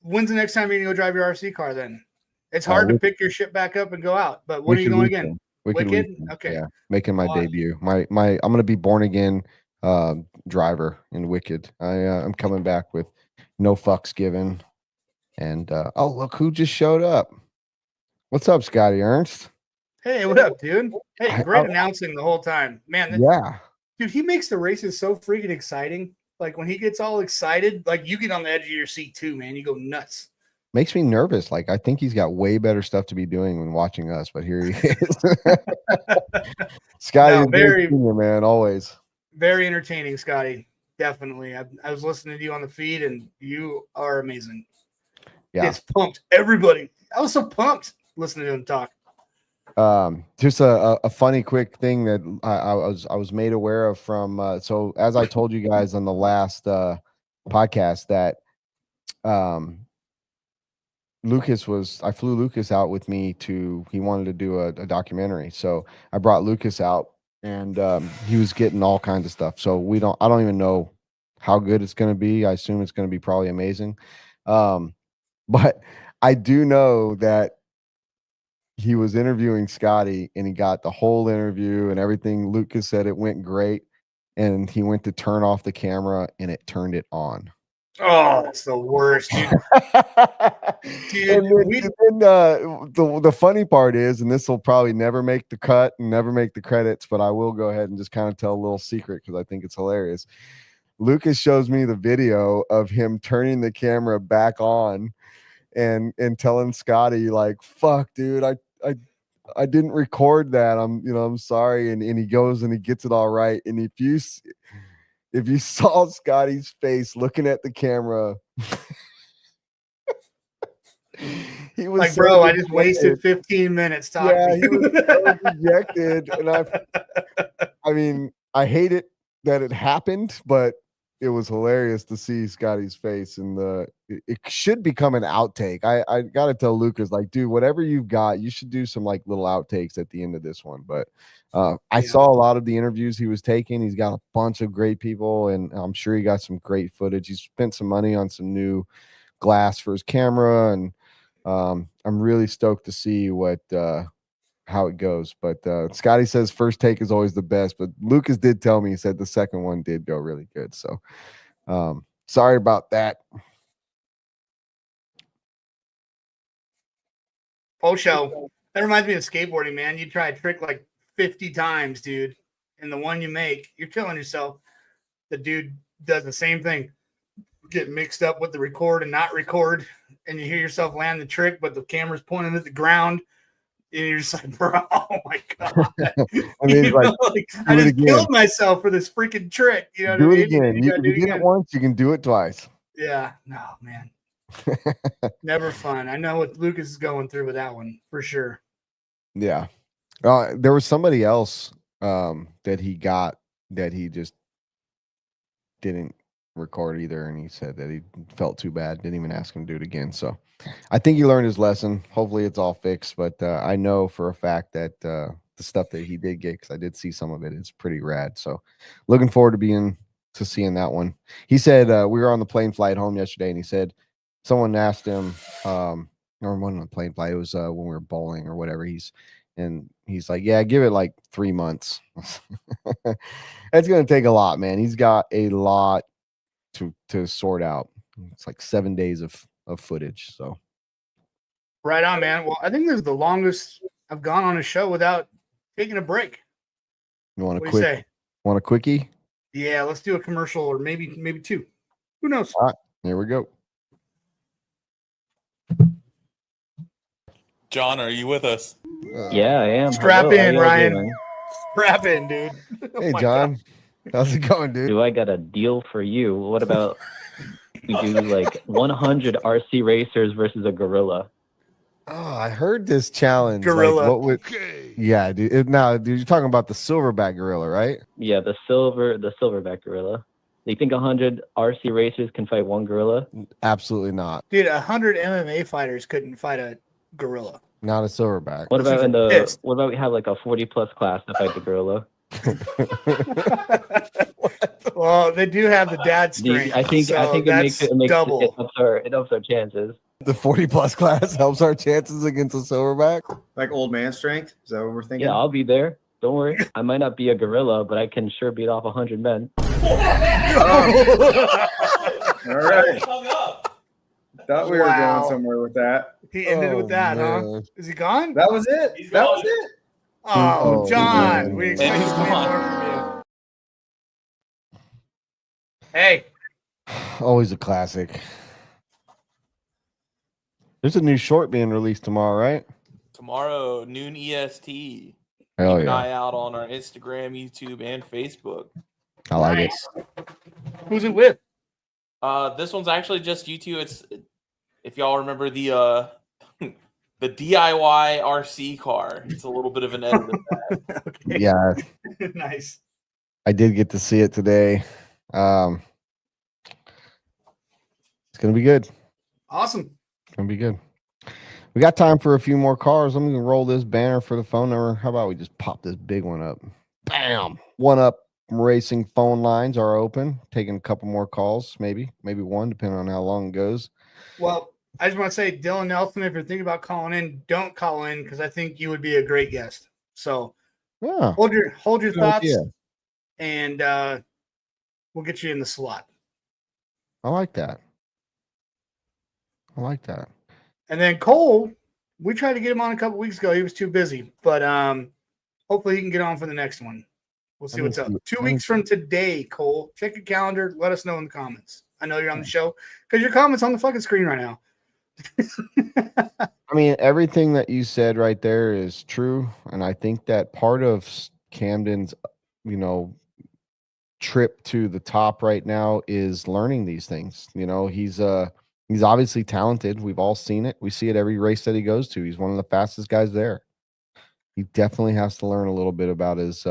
when's the next time you're gonna go drive your RC car then? It's hard to pick your shit back up and go out, but when are you going again? Wicked? Okay.
Yeah, making my debut. I'm gonna be born again driver in Wicked. I'm coming back with no fucks given. And oh, look who just showed up. What's up, Scotty Ernst?
Hey, what up, dude? Hey, great announcing the whole time. Man,
yeah.
Dude, he makes the races so freaking exciting. Like when he gets all excited, like you get on the edge of your seat too, man. You go nuts.
Makes me nervous. Like I think he's got way better stuff to be doing when watching us, but here he is. Scotty, very senior, man, always.
Very entertaining, Scotty. Definitely. I was listening to you on the feed, and you are amazing.
Yeah,
it's pumped. Everybody, I was so pumped listening to him talk.
Just a funny quick thing that I was made aware of from so as I told you guys on the last podcast that I flew Lucas out with me he wanted to do a documentary, so I brought Lucas out and he was getting all kinds of stuff, so I don't even know how good it's going to be. I assume it's going to be probably amazing, but I do know that he was interviewing Scotty and he got the whole interview and everything. Lucas said it went great, and he went to turn off the camera and it turned it on.
Oh, that's the worst, dude.
The funny part is, and this will probably never make the cut and never make the credits, but I will go ahead and just kind of tell a little secret because I think it's hilarious. Lucas shows me the video of him turning the camera back on and telling Scotty like, fuck, dude, I didn't record that. I'm sorry. And he goes and he gets it all right. And if you saw Scotty's face looking at the camera, he was
like, bro, I just wasted 15 minutes talking.
Yeah, he was so dejected. And I mean, I hate it that it happened, but it was hilarious to see Scotty's face, and it should become an outtake. I gotta tell Lucas, like, dude, whatever you've got, you should do some like little outtakes at the end of this one. But I saw a lot of the interviews he was taking. He's got a bunch of great people, and I'm sure he got some great footage. He spent some money on some new glass for his camera, and I'm really stoked to see how it goes. But Scotty says first take is always the best, but Lucas did tell me, he said the second one did go really good. So sorry about that.
Oh, show. That reminds me of skateboarding, man. You try a trick like 50 times, dude, and the one you make, you're killing yourself. The dude does the same thing get mixed up with the record and not record, and you hear yourself land the trick, but the camera's pointing at the ground, and you're just like, bro, oh my god!
And he's like,
I
do it
just
again.
killed myself for this freaking trick. You know what I
Do
mean?
it again.
You
You
gotta do it
did it
again.
once, you can do it twice.
Yeah, no, man, never fun. I know what Lucas is going through with that one for sure.
Yeah. There was somebody else that he got that he just didn't record either, and he said that he felt too bad, didn't even ask him to do it again. So I think he learned his lesson. Hopefully it's all fixed, but I know for a fact that the stuff that he did get, because I did see some of it, is pretty rad. So looking forward to seeing that one. He said we were on the plane flight home yesterday, and he said someone asked him or one on the plane flight, it was when we were bowling or whatever, he's like, yeah, give it like 3 months. That's gonna take a lot, man. He's got a lot to sort out. It's like 7 days of footage. So
Right on, man. Well, I think this is the longest I've gone on a show without taking a break.
you want
What
a
do you
quick
say?
want a quickie?
Yeah, let's do a commercial or maybe two. Who knows?
All right, here we go.
John, are you with us?
Yeah, I am.
Strap
Hello, how
in,
y'all
Ryan.
doing?
Strap in, dude. Oh
Hey
my
John, how's it going, dude?
Do I got a deal for you? What about we do like 100 RC racers versus a gorilla?
Oh, I heard this challenge.
Gorilla.
Like, what would? Yeah, dude. Now, dude, you're talking about the silverback gorilla, right?
Yeah, the silverback gorilla. Do you think 100 RC racers can fight one gorilla?
Absolutely not.
Dude, 100 MMA fighters couldn't fight a gorilla.
Not a silverback.
What about
Those are pissed.
what about we have like a 40+ class to fight the gorilla?
Well, they do have the dad
Do you-
strength.
I think it
that's
makes
double.
it ups our chances.
The 40+ class helps our chances against a silverback.
Like old man strength? Is that what we're thinking?
Yeah, I'll be there. Don't worry. I might not be a gorilla, but I can sure beat off 100 men.
All right.
Hung up.
Thought we were
Wow.
going somewhere with that.
He ended with that, huh?
man.
Is he gone?
That was it.
He's
That
gone.
was it.
Oh,
Oh,
John.
man.
We
And
expected
he's
way
gone.
more from you. Hey,
Always a classic. There's a new short being released tomorrow, right?
Tomorrow, noon EST.
Hell
Keep an
yeah.
eye out on our Instagram, YouTube, and Facebook.
I like it.
nice. Who's it with?
This one's actually just YouTube. It's if y'all remember the the DIY RC car. It's a little bit of an edit of that.
Okay.
Yeah,
Nice.
I did get to see it today. It's gonna be good.
Awesome.
It's gonna be good. We got time for a few more cars. I'm gonna roll this banner for the phone number. How about we just pop this big one up? Bam! One Up Racing phone lines are open. Taking a couple more calls, maybe one, depending on how long it goes.
Well, I just want to say, Dylan Nelson, if you're thinking about calling in, don't call in because I think you would be a great guest. So
Yeah,
hold your
good
thoughts,
idea.
and we'll get you in the slot.
I like that. I like that.
And then Cole, we tried to get him on a couple weeks ago. He was too busy, but hopefully he can get on for the next one. We'll see what's up. 2 weeks from today, Cole. Check your calendar. Let us know in the comments. I know you're on the show because your comments on the fucking screen right now.
I mean, everything that you said right there is true, and I think that part of Camden's, trip to the top right now is learning these things. He's obviously talented. We've all seen it. We see it every race that he goes to. He's one of the fastest guys there. He definitely has to learn a little bit about his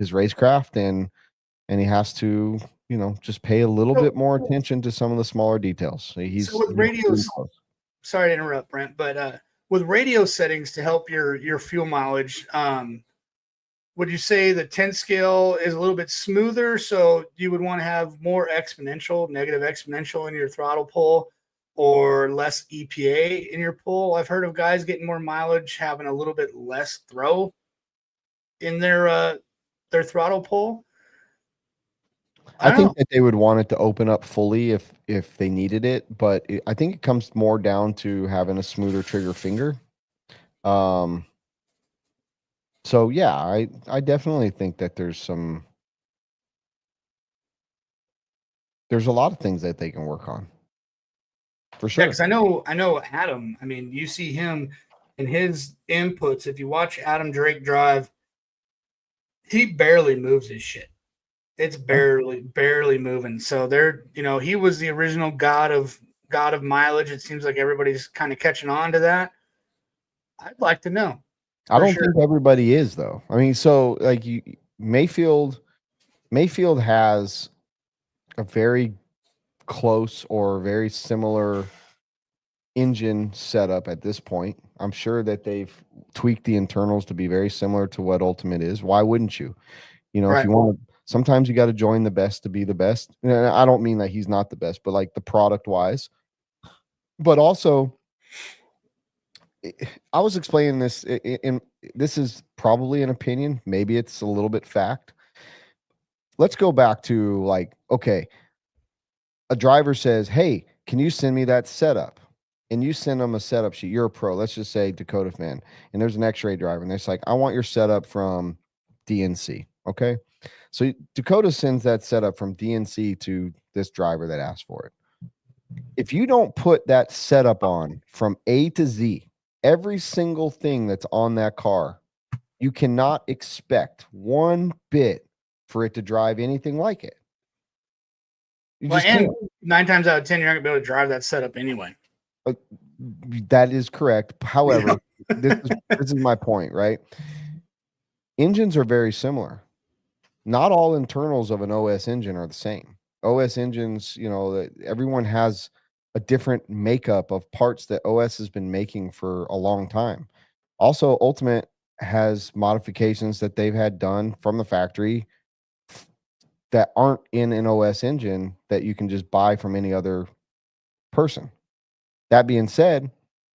racecraft, and he has to, just pay a little bit more attention to some of the smaller details. He's
So with radios, sorry to interrupt, Brent, but with radio settings to help your fuel mileage, would you say the 10 scale is a little bit smoother? So you would want to have more negative exponential in your throttle pull, or less EPA in your pull? I've heard of guys getting more mileage having a little bit less throw in their throttle pull.
I think that they would want it to open up fully if they needed it, but I think it comes more down to having a smoother trigger finger. So yeah, I definitely think that there's some there's a lot of things that they can work on. For
Yeah,
sure.
because I know Adam. I mean, you see him and his inputs. If you watch Adam Drake drive, he barely moves his shit. It's barely moving. So he was the original god of mileage. It seems like everybody's kind of catching on to that. I'd like to know.
I don't think everybody is though. I mean, so like Mayfield has a very close or very similar engine setup at this point. I'm sure that they've tweaked the internals to be very similar to what Ultimate is. Why wouldn't you? If you want to, sometimes you got to join the best to be the best. And I don't mean that he's not the best, but like the product wise. But also, I was explaining this, and this is probably an opinion. Maybe it's a little bit fact. Let's go back to like, okay, a driver says, hey, can you send me that setup? And you send them a setup sheet. You're a pro. Let's just say Dakota fan. And there's an X-ray driver. And it's like, I want your setup from DNC. Okay. So Dakota sends that setup from DNC to this driver that asked for it. If you don't put that setup on from A to Z, every single thing that's on that car, you cannot expect one bit for it to drive anything like it. You just
and
can't.
9 times out of 10, you're not gonna be able to drive that setup anyway.
That is correct. However, this is my point, right? Engines are very similar. Not all internals of an OS engine are the same. OS engines, everyone has a different makeup of parts that OS has been making for a long time. Also, Ultimate has modifications that they've had done from the factory that aren't in an OS engine that you can just buy from any other person. That being said,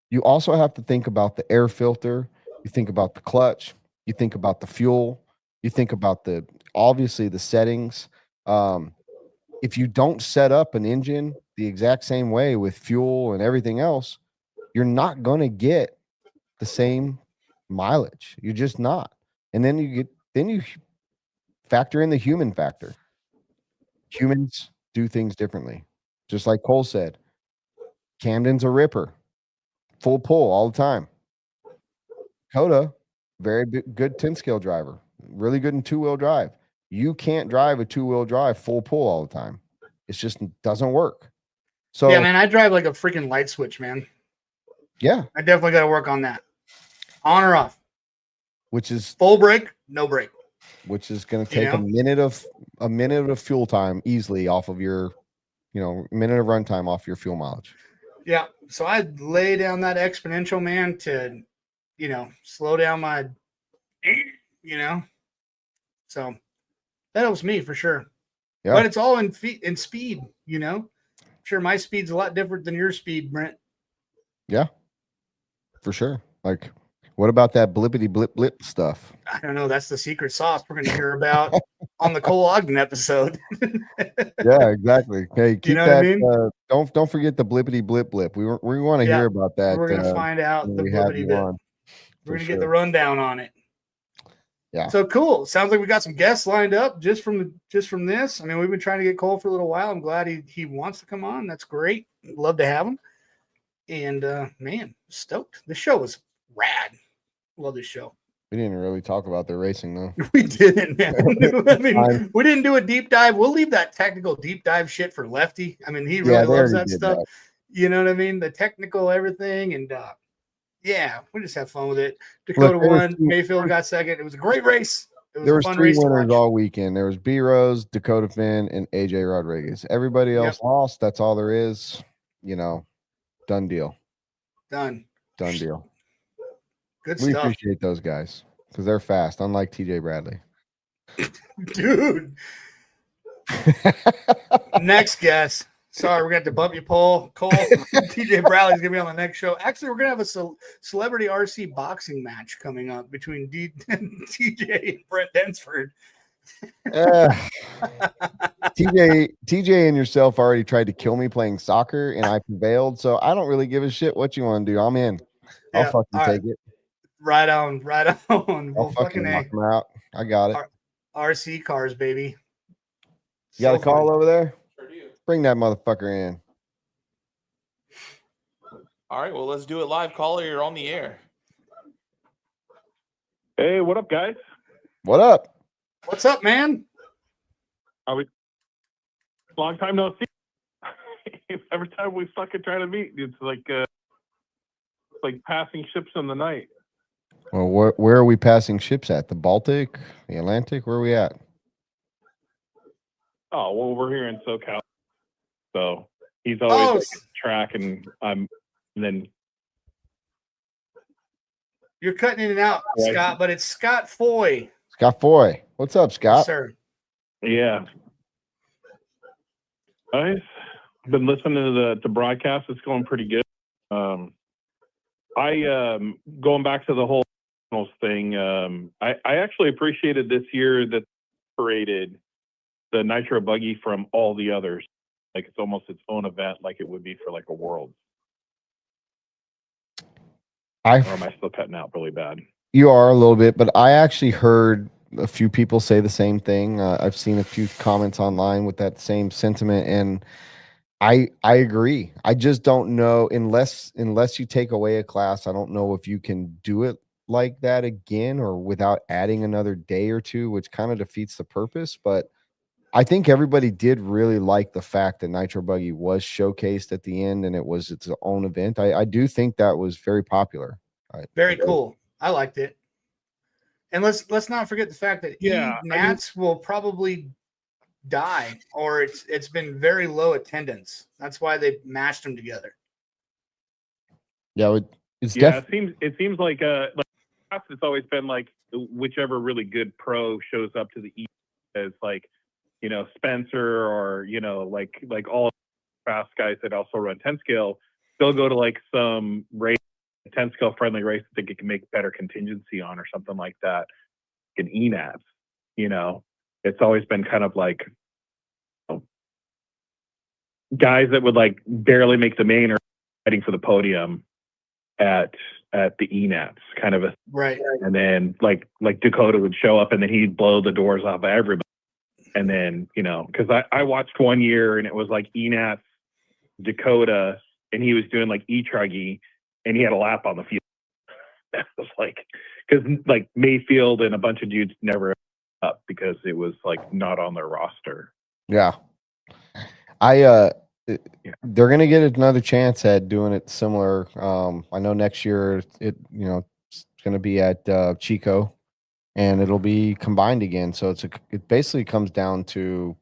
you also have to think about the air filter. You think about the clutch. You think about the fuel. You think about obviously the settings. If you don't set up an engine the exact same way with fuel and everything else, you're not going to get the same mileage. You're just not. And then you factor in the human factor. Humans do things differently. Just like Cole said, Camden's a ripper, full pull all the time. Coda, very good 10-scale driver, really good in 2-wheel drive. You can't drive a 2-wheel drive full pull all the time. It just doesn't work. So
yeah, man, I drive like a freaking light switch, man.
Yeah,
I definitely got to work on that. On or off.
Which is
full brake, no brake.
Which is going to take a minute of fuel time easily off of your, minute of runtime off your fuel mileage.
Yeah. So I'd lay down that exponential, man, to, slow down my, So that helps me for sure. Yeah. But it's all in speed, I'm sure my speed's a lot different than your speed, Brent.
Yeah, for sure. Like, what about that blippity blip blip stuff?
I don't know. That's the secret sauce we're going to hear about on the Cole Ogden episode.
Yeah, exactly. Hey, keep that.
I mean?
Don't forget the blippity blip blip. We want to hear about that.
We're going to find out the blippity blip. We're going to get the rundown on it.
Yeah.
So cool. Sounds like we got some guests lined up just from this. I mean, we've been trying to get Cole for a little while. I'm glad he wants to come on. That's great. Love to have him. And man, stoked. The show was rad. Love this show.
We didn't really talk about the racing though.
We didn't, man. I mean, we didn't do a deep dive. We'll leave that technical deep dive shit for Lefty. I mean, he really loves that stuff. That. You know what I mean? The technical everything, and yeah, we just have fun with it. Dakota won. Mayfield got second. It was a great race.
There was 3 winners all weekend. There was B Rose, Dakota Finn, and AJ Rodriguez. Everybody else lost. That's all there is. Done deal.
Done
deal.
Good
we
stuff.
We appreciate those guys because they're fast, unlike TJ Bradley.
Dude. Next guest. Sorry, we're going to have to bump you, Cole. TJ Bradley's going to be on the next show. Actually, we're going to have a celebrity RC boxing match coming up between TJ and Brent Densford.
TJ and yourself already tried to kill me playing soccer, and I prevailed. So I don't really give a shit what you want to do. I'm in. I'll fucking take it.
Right on.
I'll fucking knock them out. I got it.
RC cars, baby.
You got a call over there?
Sure do.
Bring that motherfucker in.
All right, well, let's do it live. Caller, you're on the air.
Hey, what up, guys?
What up?
What's up, man?
Long time no see. Every time we fucking try to meet, it's like passing ships in the night.
Well, where are we passing ships at? The Baltic, the Atlantic? Where are we at?
Oh, well, we're here in SoCal, so he's always
Oh,
track, and then
you're cutting in and out,
Right.
Scott, but it's Scott Foy.
Scott Foy. What's up,
Yes,
Scott?
sir.
yeah. Guys, I've been listening to the broadcast. It's going pretty good. Going back to the whole thing. I actually appreciated this year that separated the Nitro Buggy from all the others. Like it's almost its own event, like it would be for like a World. Or am I still cutting out really bad?
You are a little bit, but I actually heard a few people say the same thing. I've seen a few comments online with that same sentiment, and I agree. I just don't know unless you take away a class. I don't know if you can do it like that again or without adding another day or two, which kind of defeats the purpose. But I think everybody did really like the fact that Nitro Buggy was showcased at the end and it was its own event. I do think that was very popular.
Very cool. I liked it. And let's not forget the fact that Nats will probably die, or it's been very low attendance. That's why they mashed them together.
Yeah, it's
it seems like it's always been like whichever really good pro shows up to the East as like, you know, Spencer or, you know, like all fast guys that also run 10 scale, they'll go to like some race, 10 scale friendly race that they can make better contingency on or something like that. In ENATs, you know, it's always been kind of like, you know, guys that would like barely make the main or fighting for the podium at the ENATs kind of a
right.
And then like Dakota would show up and then he'd blow the doors off of everybody. And then, you know, because I watched one year and it was like ENATs, Dakota, and he was doing like E-Truggy and he had a lap on the field. That was like, because like Mayfield and a bunch of dudes never up because it was like not on their roster.
Yeah. They're gonna get another chance at doing it similar. I know next year it's gonna be at Chico, and it'll be combined again. So it basically comes down to,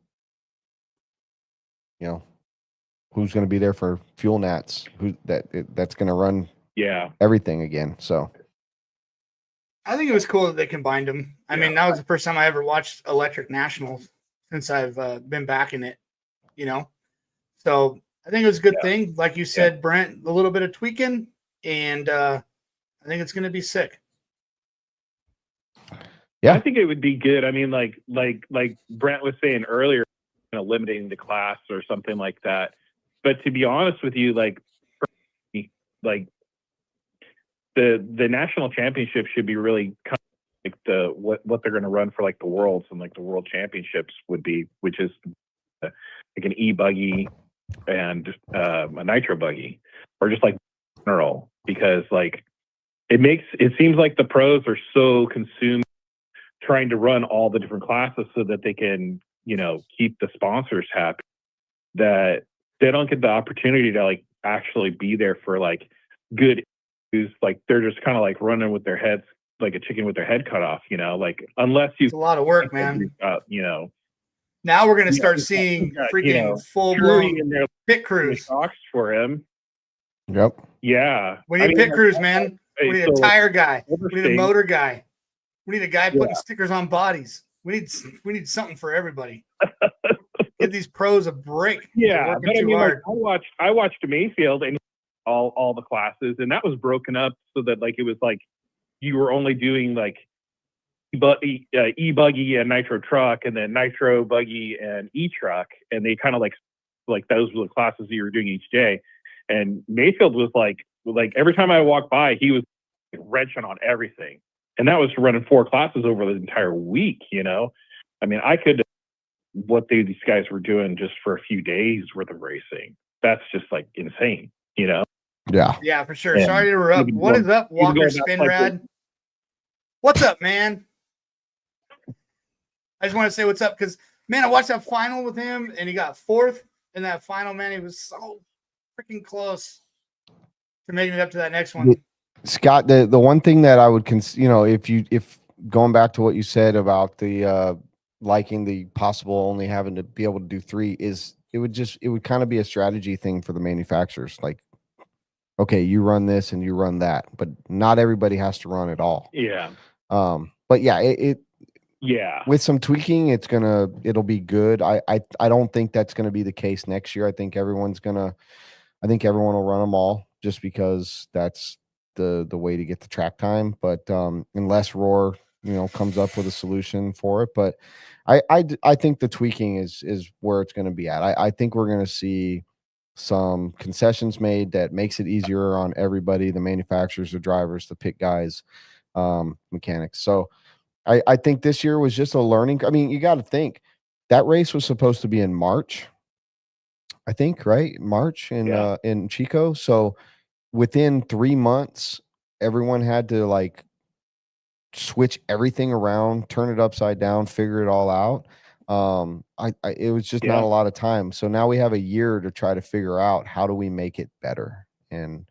you know, who's gonna be there for Fuel Nats, that's gonna run everything again. So
I think it was cool that they combined them. I mean, that was the first time I ever watched Electric Nationals since I've been back in it, you know. So I think it was a good thing. Like you said, Brent, a little bit of tweaking, and I think it's going to be sick.
Yeah, I think it would be good. I mean, like Brent was saying earlier, you know, limiting the class or something like that. But to be honest with you, like the national championship should be really kind of like what they're going to run for like the worlds and like the world championships would be, which is like an e-buggy and a nitro buggy, or just like general, because like it seems like the pros are so consumed trying to run all the different classes so that they can, you know, keep the sponsors happy, that they don't get the opportunity to like actually be there for like good issues. Like they're just kind of like running with their heads like a chicken with their head cut off, you know, like unless you,
it's a lot of work, man.
You know,
now we're going to start seeing freaking full-blown pit crews
for him.
Yep.
Yeah.
We need pit crews, man. We need a tire guy. We need a motor guy. We need a guy putting stickers on bodies. We need something for everybody. Give these pros a break.
Yeah, but I mean, like, I watched Mayfield and all the classes, and that was broken up so that like it was like you were only doing like e-buggy and nitro truck, and then nitro buggy and e-truck, and they kind of like those were the classes you were doing each day. And Mayfield was like every time I walked by, he was wrenching on everything, and that was running 4 classes over the entire week. You know, I mean, I could what these guys were doing just for a few days worth of racing. That's just like insane, you know?
Yeah.
Yeah, for sure.
And
Sorry to interrupt.
even
What
going-
is up,
even
Walker
going back, like,
Spinrad? What's up, man? I just want to say what's up because, man, I watched that final with him and he got fourth in that final, man. He was so freaking close to making it up to that next one.
Scott, the one thing that I would if going back to what you said about the liking the possible only having to be able to do 3 is it would kind of be a strategy thing for the manufacturers. Like, okay, you run this and you run that, but not everybody has to run it all.
Yeah.
But yeah,
Yeah.
with some tweaking, it'll be good. I don't think that's gonna be the case next year. I think everyone will run them all just because that's the way to get the track time. But unless Roar, comes up with a solution for it. But I think the tweaking is where it's gonna be at. I think we're gonna see some concessions made that makes it easier on everybody, the manufacturers, the drivers, the pit guys, mechanics. So I think this year was just a learning. I mean, you got to think that race was supposed to be in March, I think, right? March in Chico. So within 3 months, everyone had to like switch everything around, turn it upside down, figure it all out. It was just not a lot of time. So now we have a year to try to figure out how do we make it better. And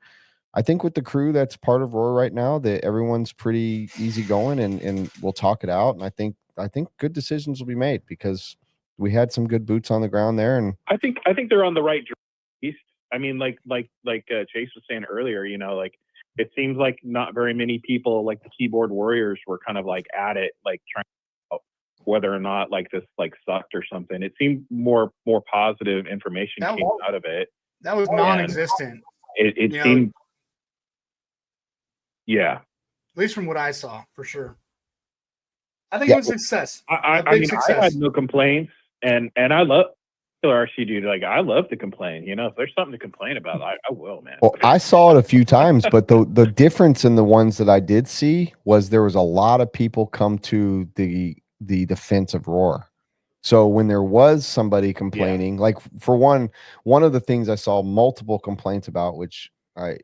I think with the crew that's part of Roar right now, that everyone's pretty easygoing and we'll talk it out. And I think good decisions will be made because we had some good boots on the ground there. And
I think they're on the right direction. I mean, like Chase was saying earlier, like it seems like not very many people, like the keyboard warriors, were kind of like at it, like trying to out whether or not like this like sucked or something. It seemed more positive information came out of it.
That was non-existent.
It seemed, yeah.
At least from what I saw, for sure. I think it was a success.
I mean, I had no complaints, and I love RC, dude. Like, I love to complain. If there's something to complain about, I will, man.
Well, I saw it a few times, but the difference in the ones that I did see was there was a lot of people come to the defense of Roar. So when there was somebody complaining, like for one of the things I saw multiple complaints about, which I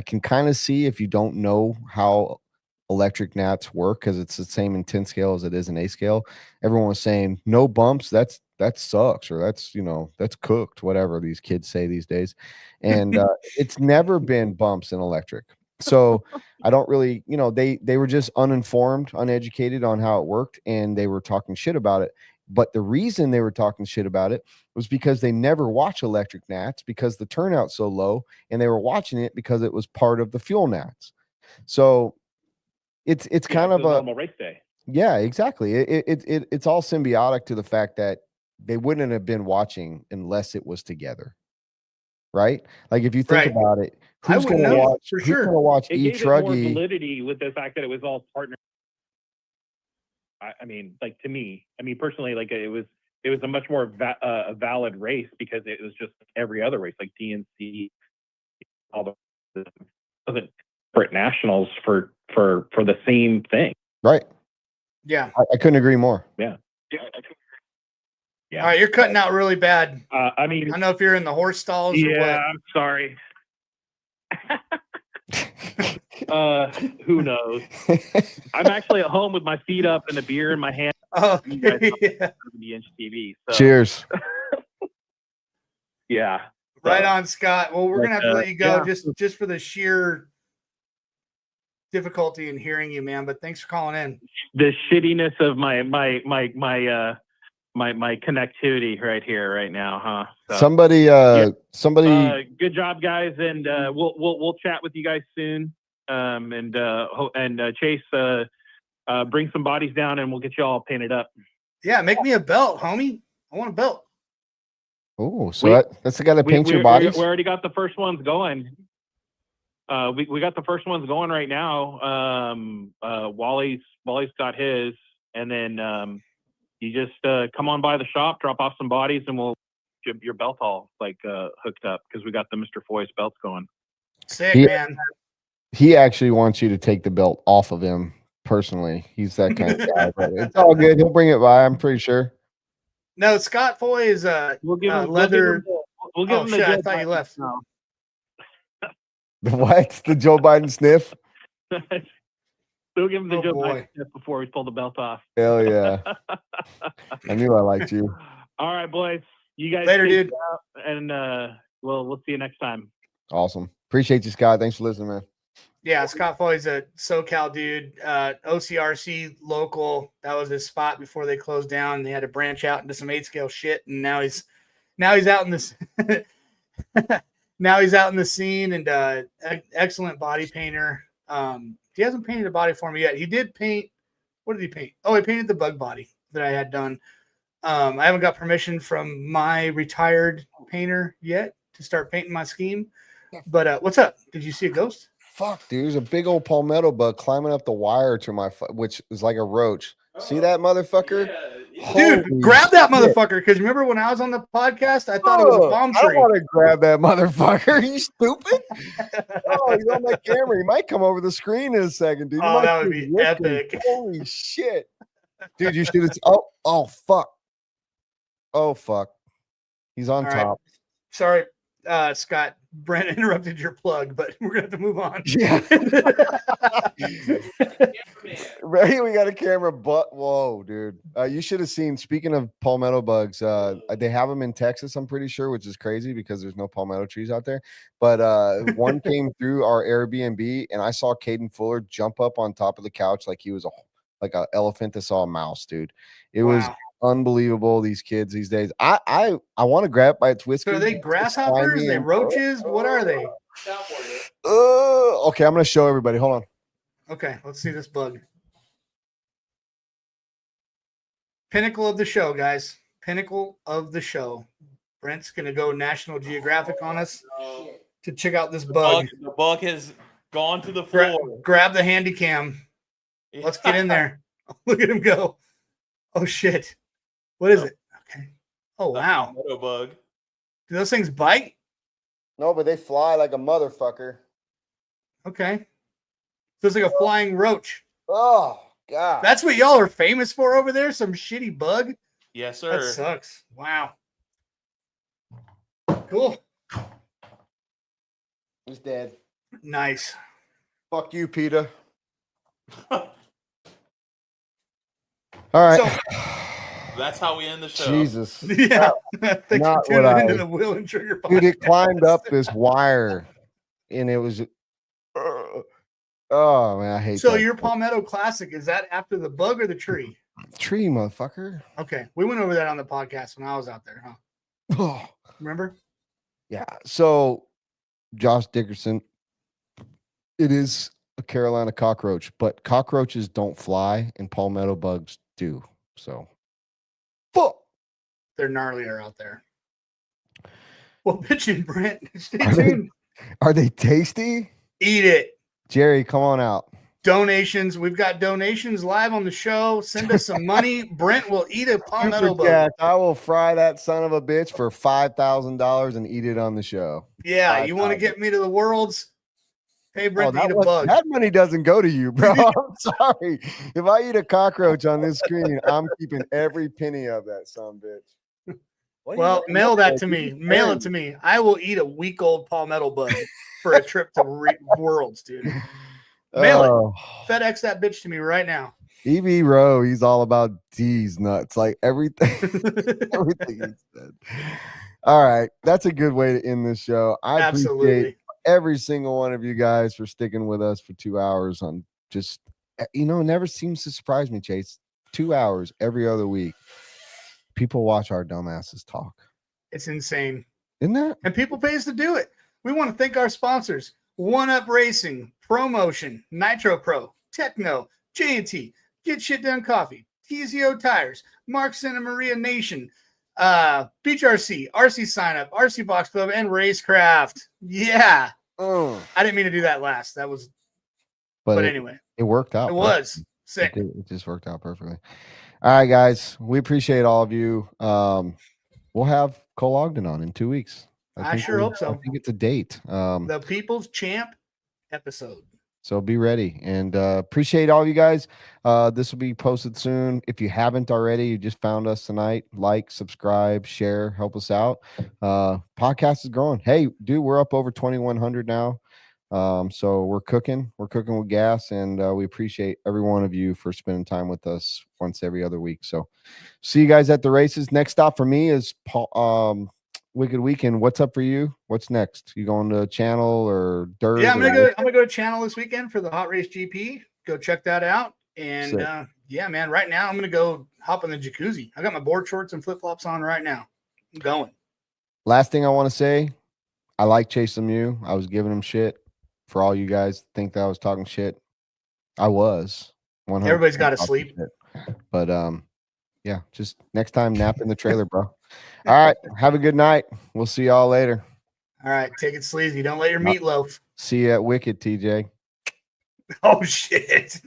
can kind of see if you don't know how electric gnats work, because it's the same in 10 scale as it is in A scale. Everyone was saying no bumps, that sucks, or that's cooked, whatever these kids say these days. And it's never been bumps in electric. So I don't really, they were just uninformed, uneducated on how it worked, and they were talking shit about it. But the reason they were talking shit about it was because they never watch electric gnats because the turnout's so low, and they were watching it because it was part of the fuel gnats. So it's kind of a
normal race day.
Yeah, exactly. It's all symbiotic to the fact that they wouldn't have been watching unless it was together, right? Like if you think about it, who's going to watch?
For
who's
sure.
going to watch
It gave it more validity with the fact that it was all partner. I mean, like to me, personally, like it was a much more a valid race because it was just every other race, like DNC, all the separate nationals for the same thing.
Right.
Yeah.
I couldn't agree more.
Yeah.
All right, you're cutting out really bad.
I mean,
I don't know if you're in the horse stalls or what.
I'm sorry. Who knows? I'm actually at home with my feet up and a beer in my hand.
Oh,
you guys have 70-inch TV. So.
Cheers.
Yeah.
Right on, Scott. Well, we're gonna have to let you go just for the sheer difficulty in hearing you, man. But thanks for calling in.
The shittiness of my connectivity right here, right now, huh? So,
somebody.
Good job, guys, and we'll chat with you guys soon. And Chase, bring some bodies down, and we'll get you all painted up.
Yeah, make me a belt, homie. I want a belt.
Oh, so that's the guy that paints your bodies.
We already got the first ones going. We got the first ones going right now. Wally's got his, and then you just come on by the shop, drop off some bodies, and we'll get your belt all hooked up because we got the Mr. Foy's belts going.
Sick, man.
He actually wants you to take the belt off of him personally. He's that kind of guy. But it's all good. He'll bring it by, I'm pretty sure.
No, Scott Foy is
We'll give him
leather.
We'll give
Oh,
him
shit,
the
I thought you left.
No.
The what? The Joe Biden sniff?
We'll give him the
Oh,
Joe
boy.
Biden step before we pull the belt off.
Hell yeah. I knew I liked you.
All right, boys. You guys
Later,
take
dude.
it out, and we'll see you next time.
Awesome. Appreciate you, Scott. Thanks for listening, man.
Yeah, Scott Foy's a SoCal dude, OCRC local. That was his spot before they closed down. They had to branch out into some 8-scale shit, and now he's out in this. Now he's out in the scene, and excellent body painter. He hasn't painted a body for me yet. He did paint. What did he paint? Oh, he painted the bug body that I had done. I haven't got permission from my retired painter yet to start painting my scheme. But what's up? Did you see a ghost?
Fuck, dude. There's a big old palmetto bug climbing up the wire to my which is like a roach. See that motherfucker?
Yeah.
Dude,
Holy
grab that
shit.
motherfucker. Because remember when I was on the podcast, I thought it was a palm
I don't
tree.
want to grab that motherfucker. Are you stupid? Oh, he's on my camera. He might come over the screen in a second, dude. He
Oh,
might
that would
just
be
lick me.
epic.
Holy shit. Dude, you should have. Oh, fuck. Oh, fuck. He's on
All right.
top.
Sorry, Scott. Brent interrupted your plug, but we're going to have to move on.
Yeah. Right, we got a camera, but whoa, dude. You should have seen, speaking of palmetto bugs, they have them in Texas, I'm pretty sure, which is crazy because there's no palmetto trees out there. But one came through our Airbnb, and I saw Caden Fuller jump up on top of the couch like he was like an elephant that saw a mouse, dude. It was unbelievable. These kids these days. I want to grab it by its whiskers.
So are they grasshoppers? They roaches? What are they?
Okay, I'm gonna show everybody. Hold on.
Okay, let's see this bug. Pinnacle of the show, guys. Pinnacle of the show. Brent's gonna go National Geographic on us to check out this bug.
The bug has gone to the floor.
Grab the handy cam. Let's get in there. Look at him go. Oh shit. What is it? Okay. Oh wow.
Palmetto bug.
Do those things bite?
No, but they fly like a motherfucker.
Okay. So it's like a flying roach.
Oh god.
That's what y'all are famous for over there? Some shitty bug?
Yes, sir.
That sucks. Wow. Cool.
He's dead.
Nice.
Fuck you, Peter. All right.
So,
that's how we end the show.
Jesus.
Yeah. Thanks for
Not
tuning
what
into
I-
the Will and Trigger podcast.
Dude, it climbed up this wire and it was oh man, I hate
So
that
your Palmetto Classic, is that after the bug or the tree?
tree, motherfucker.
Okay. We went over that on the podcast when I was out there, huh?
Oh,
Remember?
yeah. So Josh Dickerson, it is a Carolina cockroach, but cockroaches don't fly and palmetto bugs do. So fuck.
They're gnarlier out there. Well, bitchin', Brent. Stay
Are they-
tuned.
Are they tasty?
Eat it.
Jerry, come on out.
Donations. We've got donations live on the show. Send us some money. Brent will eat a palmetto
Super
bug.
Jack, I will fry that son of a bitch for $5,000 and eat it on the show.
Yeah, you want to
5,000.
get me to the worlds? Pay Brent to eat a
was-
bug.
that money doesn't go to you, bro. I'm sorry. If I eat a cockroach on this screen, I'm keeping every penny of that son of a bitch. What are you
Well,
looking
mail
at,
that
dude?
to me.
You
Mail
married
it to me. I will eat a week-old palmetto bug for a trip to worlds, dude. Mail it.
Oh.
FedEx that bitch to me right now.
EB Rowe, he's all about D's nuts, like everything, everything he said. All right, that's a good way to end this show. I appreciate
Absolutely.
every single one of you guys for sticking with us for 2 hours on just, it never seems to surprise me, Chase. 2 hours every other week. People watch our dumbasses talk.
It's insane.
Isn't that?
And people pay us to do it. We want to thank our sponsors: One Up Racing, ProMotion, Nitro Pro, Techno, J&T, Get Shit Done Coffee, TZO Tires, Mark Santa Maria Nation, Beach RC, RC Sign Up, RC Box Club, and Racecraft. Yeah. I didn't mean to do that last. That was, but anyway,
it worked out.
it was
It,
sick.
it just worked out perfectly. All right, guys. We appreciate all of you. We'll have Cole Ogden on in 2 weeks.
I sure hope so.
I think it's a date.
The People's Champ episode.
So be ready, and appreciate all you guys. This will be posted soon. If you haven't already, you just found us tonight. Like, subscribe, share, help us out. Podcast is growing. Hey, dude, we're up over 2,100 now. So we're cooking with gas, and we appreciate every one of you for spending time with us once every other week. So see you guys at the races. Next stop for me is Wicked Weekend. What's up for you? What's next? You going to Channel or Dirt?
Yeah, I'm gonna go to Channel this weekend for the Hot Race GP. Go check that out. And yeah, man, right now I'm gonna go hop in the jacuzzi. I got my board shorts and flip flops on right now. I'm going.
Last thing I want to say, I like Chase Lemieux. I was giving him shit. For all you guys think that I was talking shit, I was. 100%
Everybody's got to sleep.
shit. But yeah, just next time nap in the trailer, bro. All right, have a good night. We'll see y'all later.
All right, take it sleazy. Don't let your meatloaf.
See you at Wicked, TJ.
Oh shit.